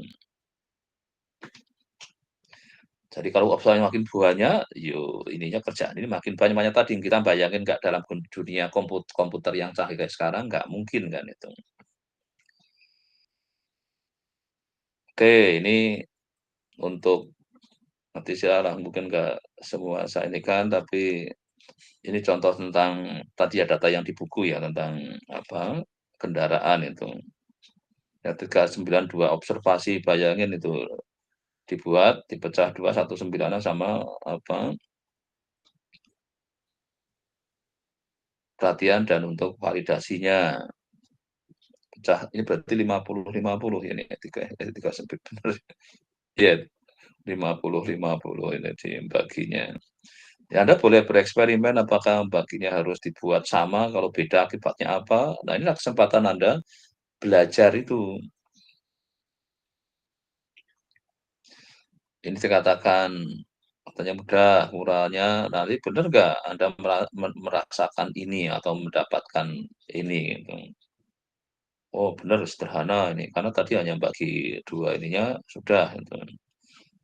Jadi kalau observasi makin banyak, ininya kerjaan ini makin banyak tadi kita bayangin nggak dalam dunia komputer yang canggih kayak sekarang nggak mungkin kan itu. Oke, ini untuk nanti siaran mungkin nggak semua saya ini kan, tapi ini contoh tentang tadi ya data yang di buku ya tentang kendaraan itu. Ya 392 observasi, bayangin itu dibuat dipecah 2 1/9 sama perhatian dan untuk validasinya. Pecah ini berarti 50/50 ini 3 sempit benar. Iya, 50/50 ini baginya. Ya Anda boleh bereksperimen apakah baginya harus dibuat sama, kalau beda akibatnya apa. Nah, inilah kesempatan Anda belajar itu. Ini dikatakan katanya mudah, murahnya, nanti benar nggak Anda merasakan ini atau mendapatkan ini gitu. Oh benar sederhana ini, karena tadi hanya bagi 2 ininya sudah gitu.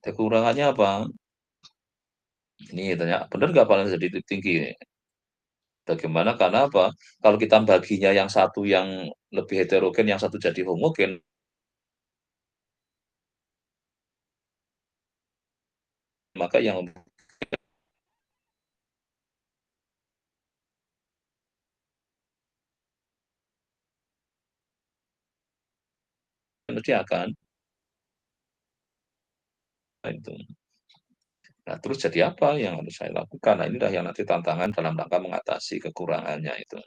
Kekurangannya apa? Ini tanya, benar nggak paling sedikit tinggi? Bagaimana? Karena apa? Kalau kita baginya yang satu yang lebih heterogen, yang satu jadi homogen, maka yang mesti akan itu. Nah, terus jadi apa yang harus saya lakukan? Nah, inilah yang nanti tantangan dalam rangka mengatasi kekurangannya itu.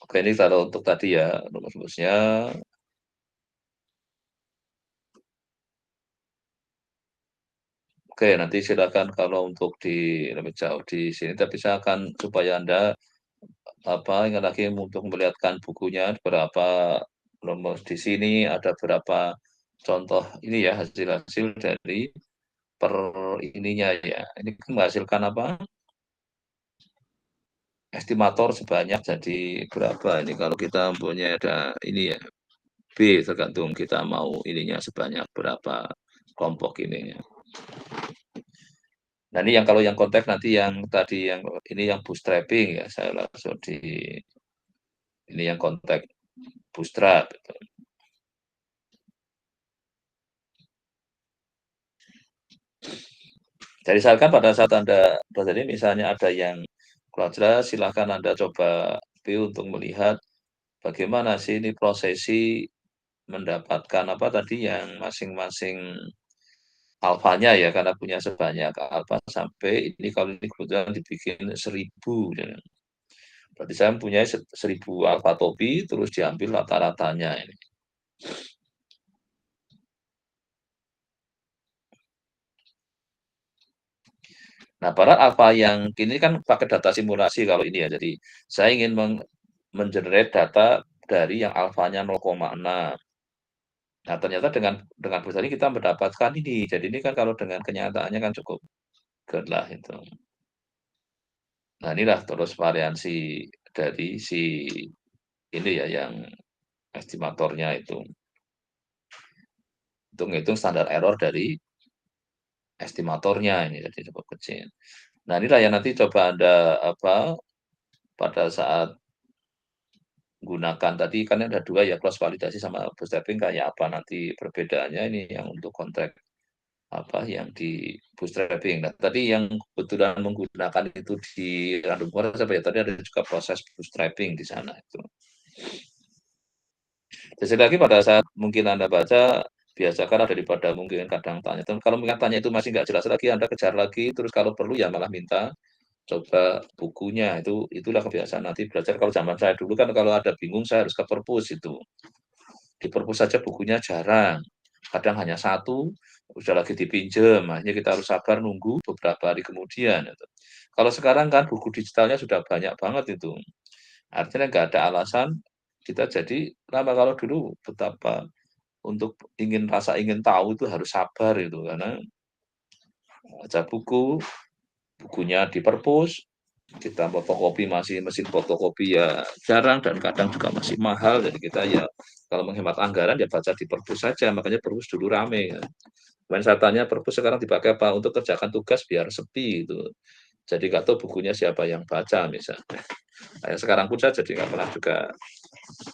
Oke, ini kalau untuk tadi ya rumus-rumusnya. Oke, nanti silakan kalau untuk lebih jauh di sini, tapi saya akan supaya Anda ingat lagi untuk melihatkan bukunya berapa nomor di sini ada berapa contoh ini ya hasil-hasil dari per ininya ya. Ini kan menghasilkan apa? Estimator sebanyak jadi berapa ini kalau kita punya ada ini ya B tergantung kita mau ininya sebanyak berapa kelompok ini ya. Nah ini yang kalau yang konteks nanti yang tadi yang ini yang bootstrapping ya saya langsung di ini yang konteks bootstrap. Gitu. Jadi misalkan pada saat Anda jadi misalnya ada yang kurang jelas, silahkan Anda coba view untuk melihat bagaimana sih ini prosesi mendapatkan apa tadi yang masing-masing alfanya ya karena punya sebanyak alfa sampai ini kalau ini kebetulan dibikin 1000 ya. Berarti saya punya 1000 alfa topi terus diambil rata-ratanya ini. Nah, para alfa yang ini kan pakai data simulasi kalau ini ya. Jadi saya ingin mengenerate data dari yang alfanya 0,6. Nah, ternyata dengan booster ini kita mendapatkan ini. Jadi ini kan kalau dengan kenyataannya kan cukup good lah itu. Nah, inilah terus variansi dari si ini ya yang estimatornya itu. Hitung-hitung standar error dari estimatornya ini jadi cukup kecil. Nah, inilah yang nanti coba Anda apa pada saat gunakan tadi kan ada dua ya cross validasi sama bootstrapping kayak apa nanti perbedaannya ini yang untuk kontrak apa yang di bootstrapping. Nah, tadi yang kebetulan menggunakan itu di random forest apa ya tadi ada juga proses bootstrapping di sana itu. Jadi lagi pada saat mungkin Anda baca biasakan ada daripada mungkin kadang tanya. Kalau mungkin tanya itu masih nggak jelas lagi Anda kejar lagi terus kalau perlu ya malah minta coba bukunya itulah kebiasaan nanti belajar kalau zaman saya dulu kan kalau ada bingung saya harus ke perpus itu di perpus saja bukunya jarang kadang hanya satu udah lagi dipinjem akhirnya kita harus sabar nunggu beberapa hari kemudian gitu. Kalau sekarang kan buku digitalnya sudah banyak banget itu artinya nggak ada alasan kita jadi lama kalau dulu betapa untuk ingin tahu itu harus sabar itu karena baca bukunya di perpus kita fotokopi masih mesin fotokopi ya jarang dan kadang juga masih mahal jadi kita ya kalau menghemat anggaran ya baca di perpus saja makanya perpus dulu rame ya. Kemarin saya tanya perpus sekarang dipakai apa untuk kerjakan tugas biar sepi itu jadi nggak tahu bukunya siapa yang baca misalnya saya sekarang pun saya jadi nggak pernah juga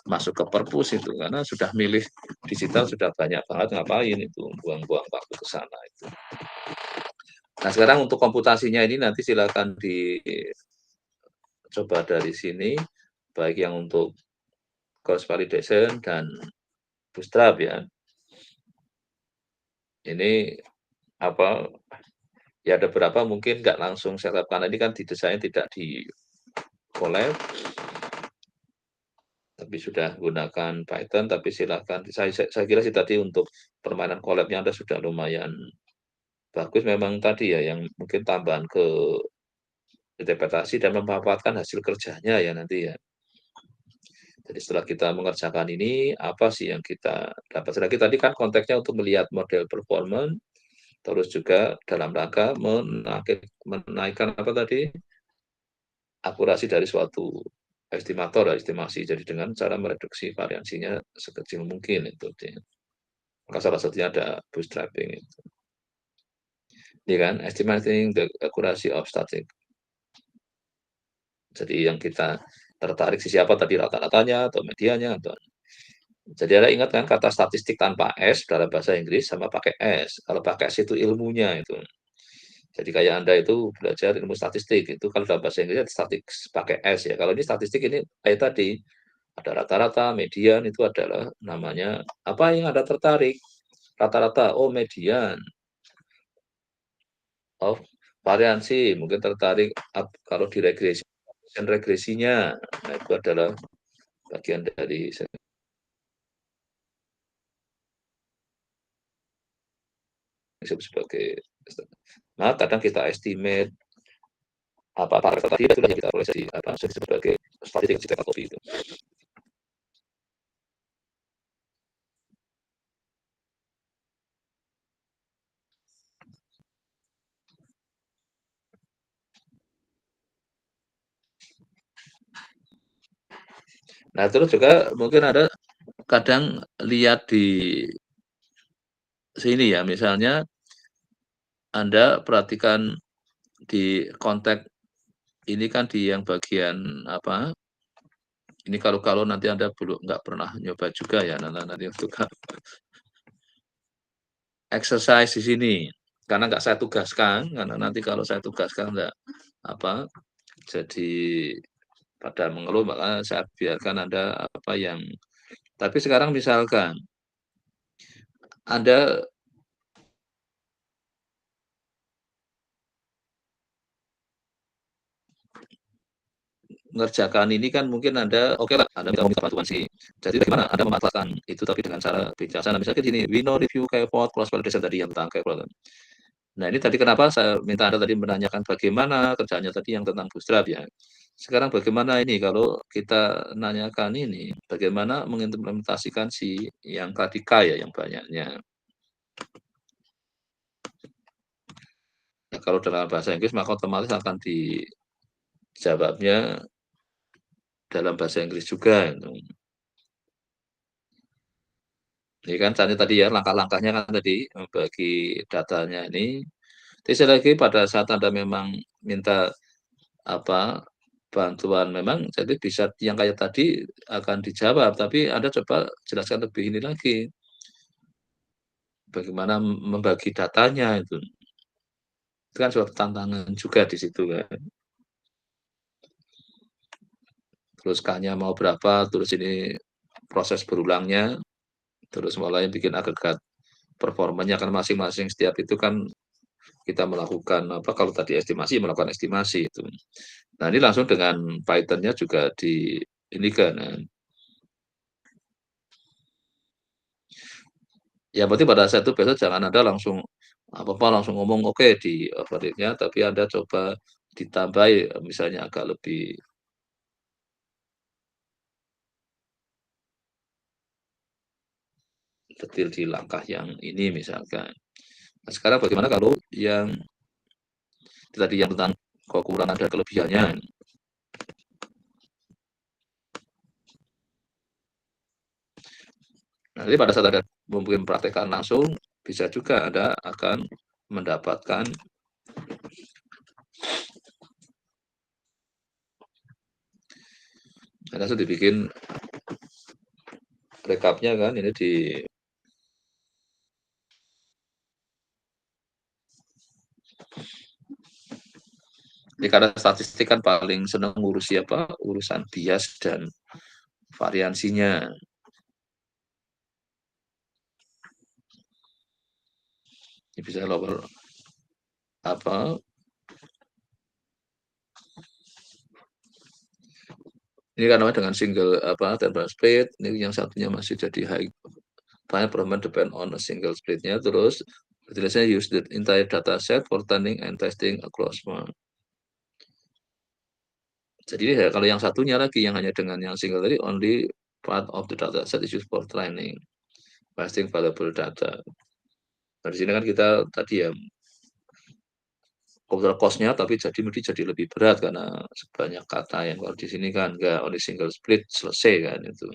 masuk ke perpus itu karena sudah milih digital sudah banyak banget ngapain itu buang-buang waktu ke sana itu. Nah sekarang untuk komputasinya ini nanti silakan dicoba dari sini, baik yang untuk cross validation dan bootstrap ya. Ini apa ya ada beberapa mungkin nggak langsung setup karena ini kan didesain tidak di collab tapi sudah gunakan Python tapi silakan saya kira sih tadi untuk permainan collabnya Anda sudah lumayan bagus memang tadi ya yang mungkin tambahan ke interpretasi dan memanfaatkan hasil kerjanya ya nanti ya. Jadi setelah kita mengerjakan ini, apa sih yang kita dapat? Sedangkan tadi kan konteksnya untuk melihat model performance, terus juga dalam rangka menaikkan apa tadi? Akurasi dari suatu estimator, estimasi. Jadi dengan cara mereduksi variansinya sekecil mungkin itu. Maka salah satunya ada bootstrapping itu. Ini kan, estimating the accuracy of static. Jadi yang kita tertarik sisi apa tadi rata-ratanya atau medianya atau jadi Anda ingat kan kata statistik tanpa S dalam bahasa Inggris sama pakai S. Kalau pakai S itu ilmunya itu. Jadi kayak Anda itu belajar ilmu statistik itu kalau dalam bahasa Inggris statistik pakai S ya. Kalau ini statistik ini kayak tadi ada rata-rata, median itu adalah namanya apa yang Anda tertarik? Rata-rata, oh median. Oh variansi, mungkin tertarik kalau di regresi dan regresinya. Nah, itu adalah bagian dari sebagai nah kadang kita estimate apa parameter tadi itulah yang kita boleh jadi sudah disebut sebagai statistik cetak kopi itu. Nah, terus juga mungkin ada kadang lihat di sini ya, misalnya Anda perhatikan di konteks ini kan di yang bagian apa, ini kalau nanti Anda belum nggak pernah nyoba juga ya, nanti untuk exercise di sini. Karena nggak saya tugaskan, karena nanti kalau saya tugaskan nggak apa, jadi pada mengeluh, maka saya biarkan Anda apa yang tapi sekarang misalkan Anda mengerjakan ini kan mungkin Anda oke lah, Anda minta bantuan sih. Jadi bagaimana Anda memanfaatkan itu tapi dengan cara bijaksana. Misalnya gini, we know review keyword cross validation tadi yang tentang keyword. Nah, ini tadi kenapa saya minta Anda tadi menanyakan bagaimana kerjanya tadi yang tentang bootstrap ya. Sekarang bagaimana ini kalau kita nanyakan ini, bagaimana mengimplementasikan si yang tadi K ya, yang banyaknya. Nah, kalau dalam bahasa Inggris maka otomatis akan dijawabnya dalam bahasa Inggris juga. Ini kan tadi ya langkah-langkahnya kan tadi bagi datanya ini. Tapi sekali lagi pada saat Anda memang minta apa bantuan memang jadi bisa yang kayak tadi akan dijawab, tapi Anda coba jelaskan lebih ini lagi. Bagaimana membagi datanya itu. Itu kan suatu tantangan juga di situ kan. Terus K-nya mau berapa, terus ini proses berulangnya, terus mulai bikin agregat performanya kan masing-masing setiap itu kan kita melakukan apa kalau tadi estimasi melakukan estimasi itu. Nah, ini langsung dengan Python-nya juga di ini kan. Ya berarti pada saat itu besok jangan Anda langsung apa-apa langsung ngomong oke di override-nya, tapi Anda coba ditambahi misalnya agak lebih detail di langkah yang ini misalkan. Nah, sekarang bagaimana kalau yang tadi yang tentang kekurangan dan kelebihannya? Nanti pada saat ada mungkin praktekkan langsung, bisa juga Anda akan mendapatkan Anda sudah dibikin rekapnya kan ini di ini karena statistik kan paling senang ngurusi apa urusan bias dan variansinya. Ini bisa lower apa ini kan namanya dengan single apa temporal split, ini yang satunya masih jadi high banyak performance depend on a single splitnya, terus utilization use the entire data set for turning and testing across one. Jadi ya, kalau yang satunya lagi yang hanya dengan yang single tadi only part of the data set is used for training, testing valuable data. Nah, di sini kan kita tadi ya computer cost-nya tapi jadi lebih berat karena sebanyak kata yang kalau di sini kan enggak only single split selesai kan itu.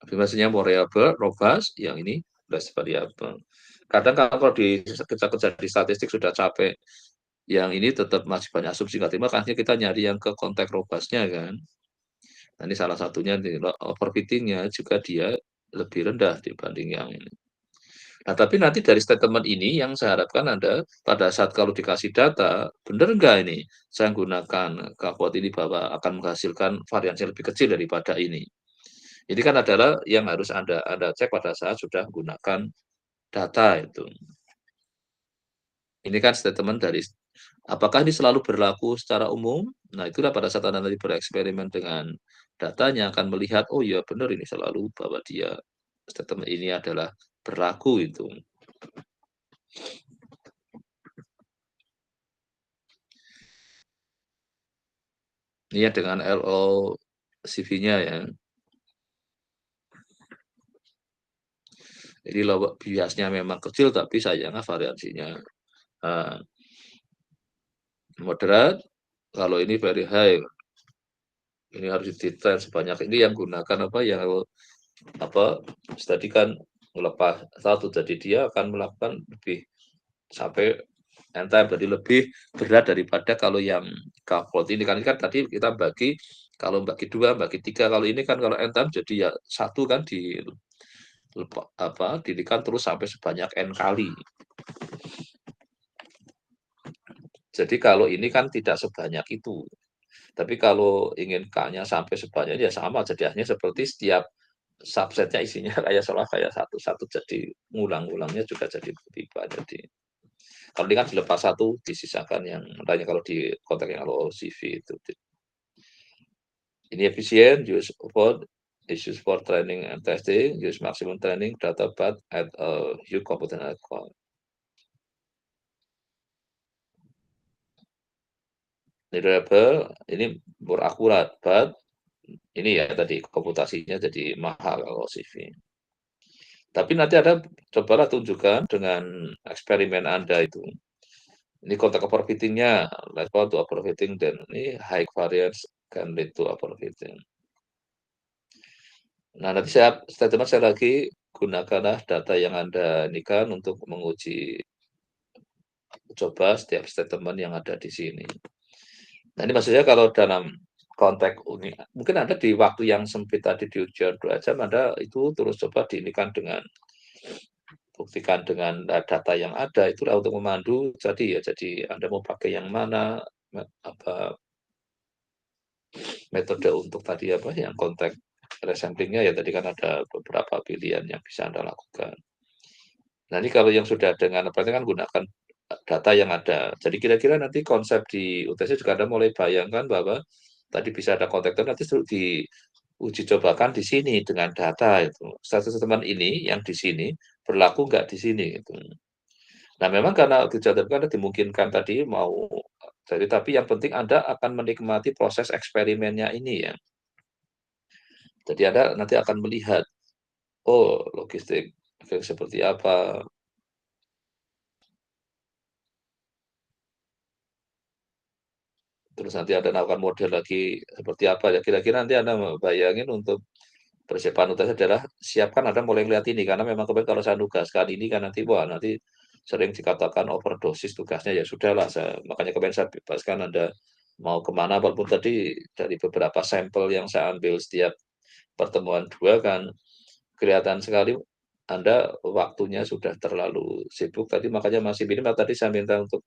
Afirmasinya variable, robust, yang ini best variable. Kadang kalau di kita kerja di statistik sudah capek, yang ini tetap masih banyak asumsi nggak terima, makanya kita nyari yang ke konteks robustnya kan. Nah, ini salah satunya overfittingnya juga dia lebih rendah dibanding yang ini. Nah, tapi nanti dari statement ini yang saya harapkan Anda pada saat kalau dikasih data, benar nggak ini saya gunakan kapot ini bahwa akan menghasilkan variansi lebih kecil daripada ini. Ini kan adalah yang harus Anda cek pada saat sudah menggunakan data itu. Ini kan statement dari apakah ini selalu berlaku secara umum? Nah, itulah pada saat Anda nanti bereksperimen dengan datanya akan melihat, oh iya benar ini selalu bahwa dia statement ini adalah berlaku itu. Ini ya dengan LO CV-nya ya. Jadi biasnya memang kecil tapi sayangnya variasinya moderat. Kalau ini very high, ini harus didetail sebanyak ini yang gunakan yang tadi kan melepas satu, jadi dia akan melakukan lebih sampai time, jadi lebih berat daripada kalau yang kapot ini kan tadi kita bagi, kalau bagi 2, bagi 3, kalau ini kan kalau time jadi ya satu kan dirikan terus sampai sebanyak n kali. Jadi kalau ini kan tidak sebanyak itu. Tapi kalau ingin K-nya sampai sebanyak ya sama, jadi hanya seperti setiap subsetnya isinya kayak satu-satu, jadi ngulang-ulangnya juga jadi tiba. Jadi kalau ini kan dilepas satu, disisakan yang lainnya kalau di konteks yang CV itu. Ini efisien, use for training and testing, use maximum training data but at a huge computational cost. Reliable, ini berakurat, but ini ya tadi komputasinya jadi mahal kalau CV. Tapi nanti cobalah tunjukkan dengan eksperimen Anda itu. Ini konteks overfitting-nya, level to overfitting, dan ini high variance can lead to overfitting. Nah, nanti statement saya lagi gunakanlah data yang Anda ini kan untuk menguji coba setiap statement yang ada di sini. Nah, ini maksudnya kalau dalam konteks mungkin Anda di waktu yang sempit tadi di ujian 2 jam, Anda itu terus coba diinikan dengan buktikan dengan data yang ada, itulah untuk memandu. Jadi Anda mau pakai yang mana, metode untuk tadi yang konteks resamplingnya ya tadi kan ada beberapa pilihan yang bisa Anda lakukan. Nah, ini kalau yang sudah dengan kan gunakan data yang ada. Jadi kira-kira nanti konsep di UTS juga Anda mulai bayangkan bahwa tadi bisa ada konteks nanti diuji cobakan di sini dengan data itu. Status teman ini yang di sini berlaku nggak di sini gitu. Nah, memang karena dijadwalkan dimungkinkan tadi tapi yang penting Anda akan menikmati proses eksperimennya ini ya. Jadi Anda nanti akan melihat, oh logistik seperti apa. Terus nanti Anda melakukan model lagi seperti apa ya. Kira-kira nanti Anda bayangin untuk persiapan UTS adalah siapkan Anda mulai lihat ini, karena memang kalau saya nugaskan ini kan nanti sering dikatakan overdosis tugasnya, ya sudahlah, makanya kemarin saya bebaskan Anda mau kemana, walaupun tadi dari beberapa sampel yang saya ambil setiap pertemuan 2 kan kelihatan sekali Anda waktunya sudah terlalu sibuk tadi, makanya masih minimal tadi saya minta untuk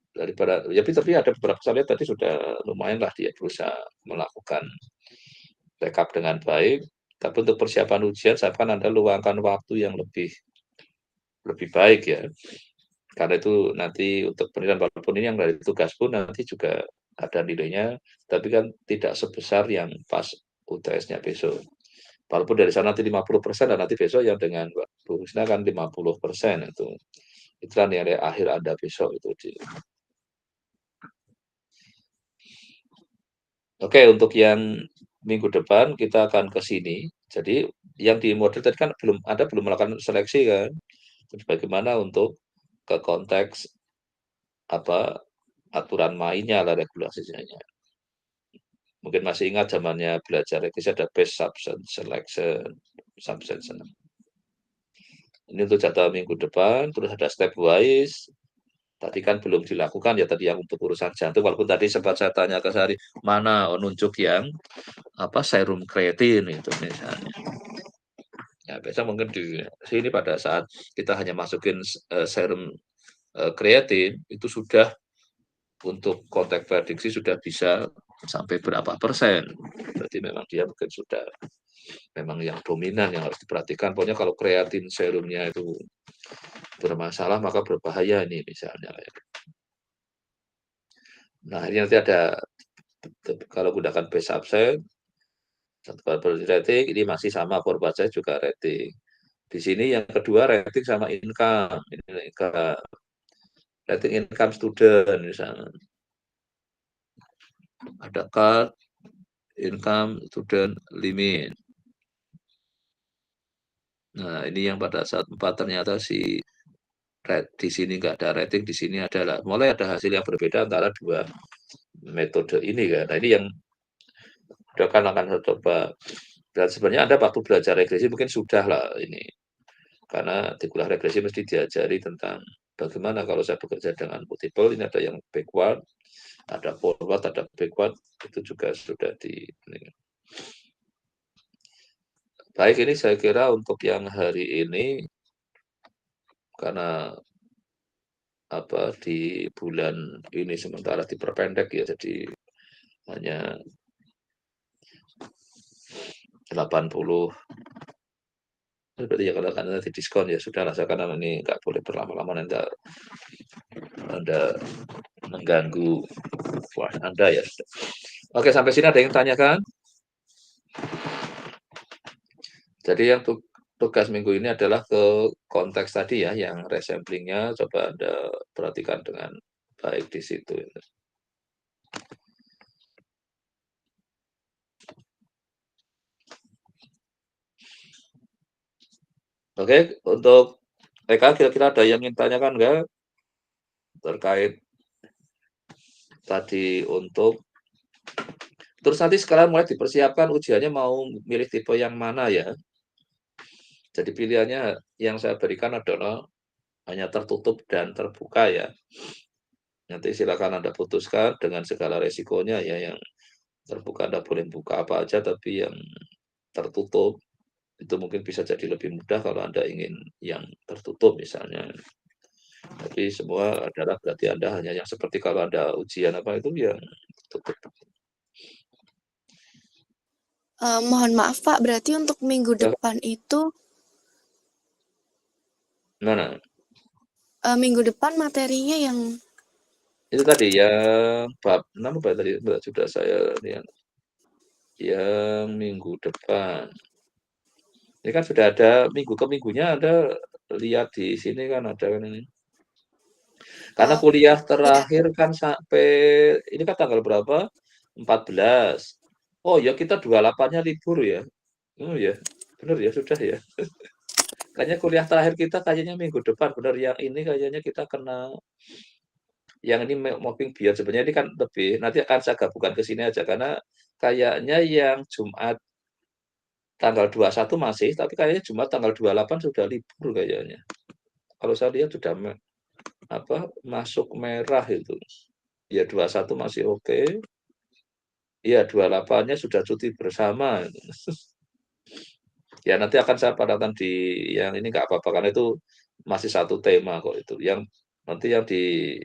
daripada tapi ada beberapa saya lihat tadi sudah lumayan lah dia berusaha melakukan backup dengan baik, tapi untuk persiapan ujian saya kan Anda luangkan waktu yang lebih baik ya. Karena itu nanti untuk penilaian, walaupun ini yang dari tugas pun nanti juga ada nilainya, tapi kan tidak sebesar yang pas UTS-nya besok. Walaupun dari sana nanti 50% dan nanti besok yang dengan Bu Husna kan 50% itu. Itulah nilai akhir Anda besok itu. Oke, untuk yang minggu depan kita akan ke sini. Jadi yang di model tadi kan Anda belum melakukan seleksi kan. Terus bagaimana untuk ke konteks aturan mainnya lah, regulasinya. Mungkin masih ingat zamannya belajar regulasi ada base subset selection, subsection. Ini untuk jadwal minggu depan, terus ada stepwise. Tadi kan belum dilakukan ya tadi yang untuk urusan jantung, walaupun tadi sempat saya tanya ke Sari, mana nunjuk yang serum kreatin itu misalnya. Ya, biasa mungkin di sini pada saat kita hanya masukin serum kreatin itu sudah untuk konteks prediksi sudah bisa sampai berapa persen. Berarti memang dia mungkin sudah memang yang dominan yang harus diperhatikan. Pokoknya kalau kreatin serumnya itu bermasalah maka berbahaya ini misalnya. Nah, ini nanti ada kalau gunakan base subset rating ini masih sama, for budget juga rating. Di sini yang kedua rating sama income. Ini rating income student misalnya. Ada card, income, student, limit. Nah, ini yang pada saat 4 ternyata di sini nggak ada rating, di sini adalah. Mulai ada hasil yang berbeda antara dua metode ini kan. Nah, ini yang akan saya coba. Dan sebenarnya Anda waktu belajar regresi mungkin sudah lah ini. Karena di kuliah regresi mesti diajari tentang bagaimana kalau saya bekerja dengan multiple, ini ada yang backward, ada forward, ada backward, itu juga sudah di ini. Baik, ini saya kira untuk yang hari ini, karena di bulan ini sementara diperpendek ya, jadi hanya 80. Berarti ya kalau nanti diskon ya sudahlah, karena ini nggak boleh berlama-lama, nanti Anda mengganggu puas Anda ya. Oke, sampai sini ada yang tanyakan? Jadi yang tugas minggu ini adalah ke konteks tadi ya, yang resamplingnya coba Anda perhatikan dengan baik di situ. Oke, untuk Eka kira-kira ada yang ingin tanyakan nggak terkait tadi untuk terus nanti sekarang mulai dipersiapkan ujiannya mau milih tipe yang mana ya. Jadi pilihannya yang saya berikan adalah hanya tertutup dan terbuka ya. Nanti silakan Anda putuskan dengan segala resikonya ya. Yang terbuka Anda boleh buka apa aja, tapi yang tertutup itu mungkin bisa jadi lebih mudah kalau Anda ingin yang tertutup misalnya. Tapi semua adalah berarti Anda hanya yang seperti kalau Anda ujian apa itu yang tertutup. Mohon maaf Pak, berarti untuk minggu Ya, depan itu mana? minggu depan materinya yang Itu tadi yang bab 6 apa tadi sudah saya lihat. Yang minggu depan. Ini kan sudah ada minggu ke minggunya Anda lihat di sini kan ada kan ini. Karena oh kuliah ya, terakhir kan sampai ini kan tanggal berapa? 14. Oh ya kita 28-nya libur ya. Oh ya, benar ya sudah ya. Kayaknya kuliah terakhir kita kayaknya minggu depan benar, yang ini kayaknya kita kena yang ini mopping biar sebenarnya ini kan lebih nanti akan saya gabungkan ke sini aja karena kayaknya yang Jumat tanggal 21 masih, tapi kayaknya Jumat tanggal 28 sudah libur kayaknya. Kalau saya lihat sudah masuk merah itu. Ya 21 masih oke. Iya 28-nya sudah cuti bersama. Ya nanti akan saya padatkan di yang ini nggak apa-apa karena itu masih satu tema kok itu. Yang nanti yang di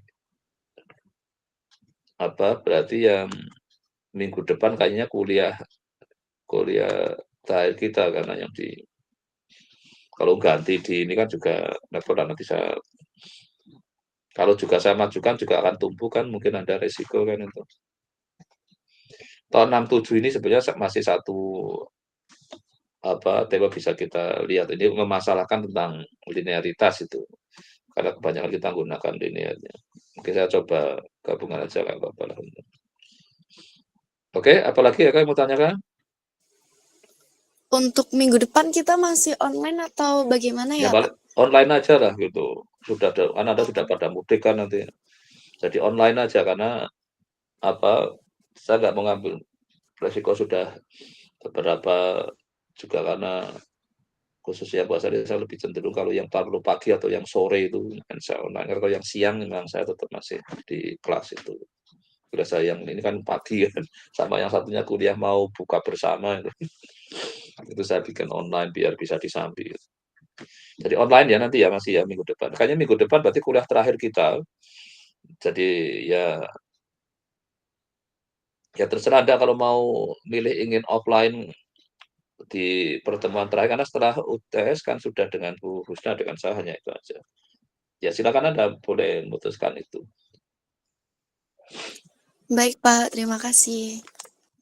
berarti yang minggu depan kayaknya kuliah kuliah terakhir kita karena yang di kalau ganti di ini kan juga repot nanti saya kalau juga saya majukan juga akan tumbuh kan mungkin ada resiko kan itu. Tahun 67 ini sebenarnya masih satu tema bisa kita lihat ini memasalahkan tentang linearitas itu. Karena kebanyakan kita menggunakan linearnya. Mungkin saya coba gabungan aja nggak apa-apa lah. Oke, apalagi ya kamu mau tanyakan? untuk minggu depan kita masih online atau bagaimana Ya ya Pak? balik online aja lah gitu. Sudah ada, kan Anda sudah Oh, pada mudik kan nanti. Jadi online aja karena saya nggak mau ngambil resiko sudah beberapa juga karena khususnya buat saya lebih cenderung kalau yang perlu pagi atau yang sore itu kan saya online. Kalau yang siang memang saya tetap masih di kelas itu. Kira saya yang ini kan pagi kan, sama yang satunya kuliah mau buka bersama itu. Itu saya bikin online biar bisa disambi. Jadi online ya nanti ya masih ya minggu depan. Kayaknya minggu depan berarti kuliah terakhir kita. Jadi ya ya terserah Anda kalau mau milih ingin offline di pertemuan terakhir karena setelah UTS kan sudah dengan Bu Husna dengan saya hanya itu aja. Ya silakan Anda boleh memutuskan itu. baik Pak, terima kasih.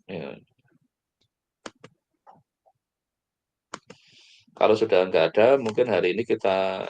Ya. Kalau sudah nggak ada, mungkin hari ini kita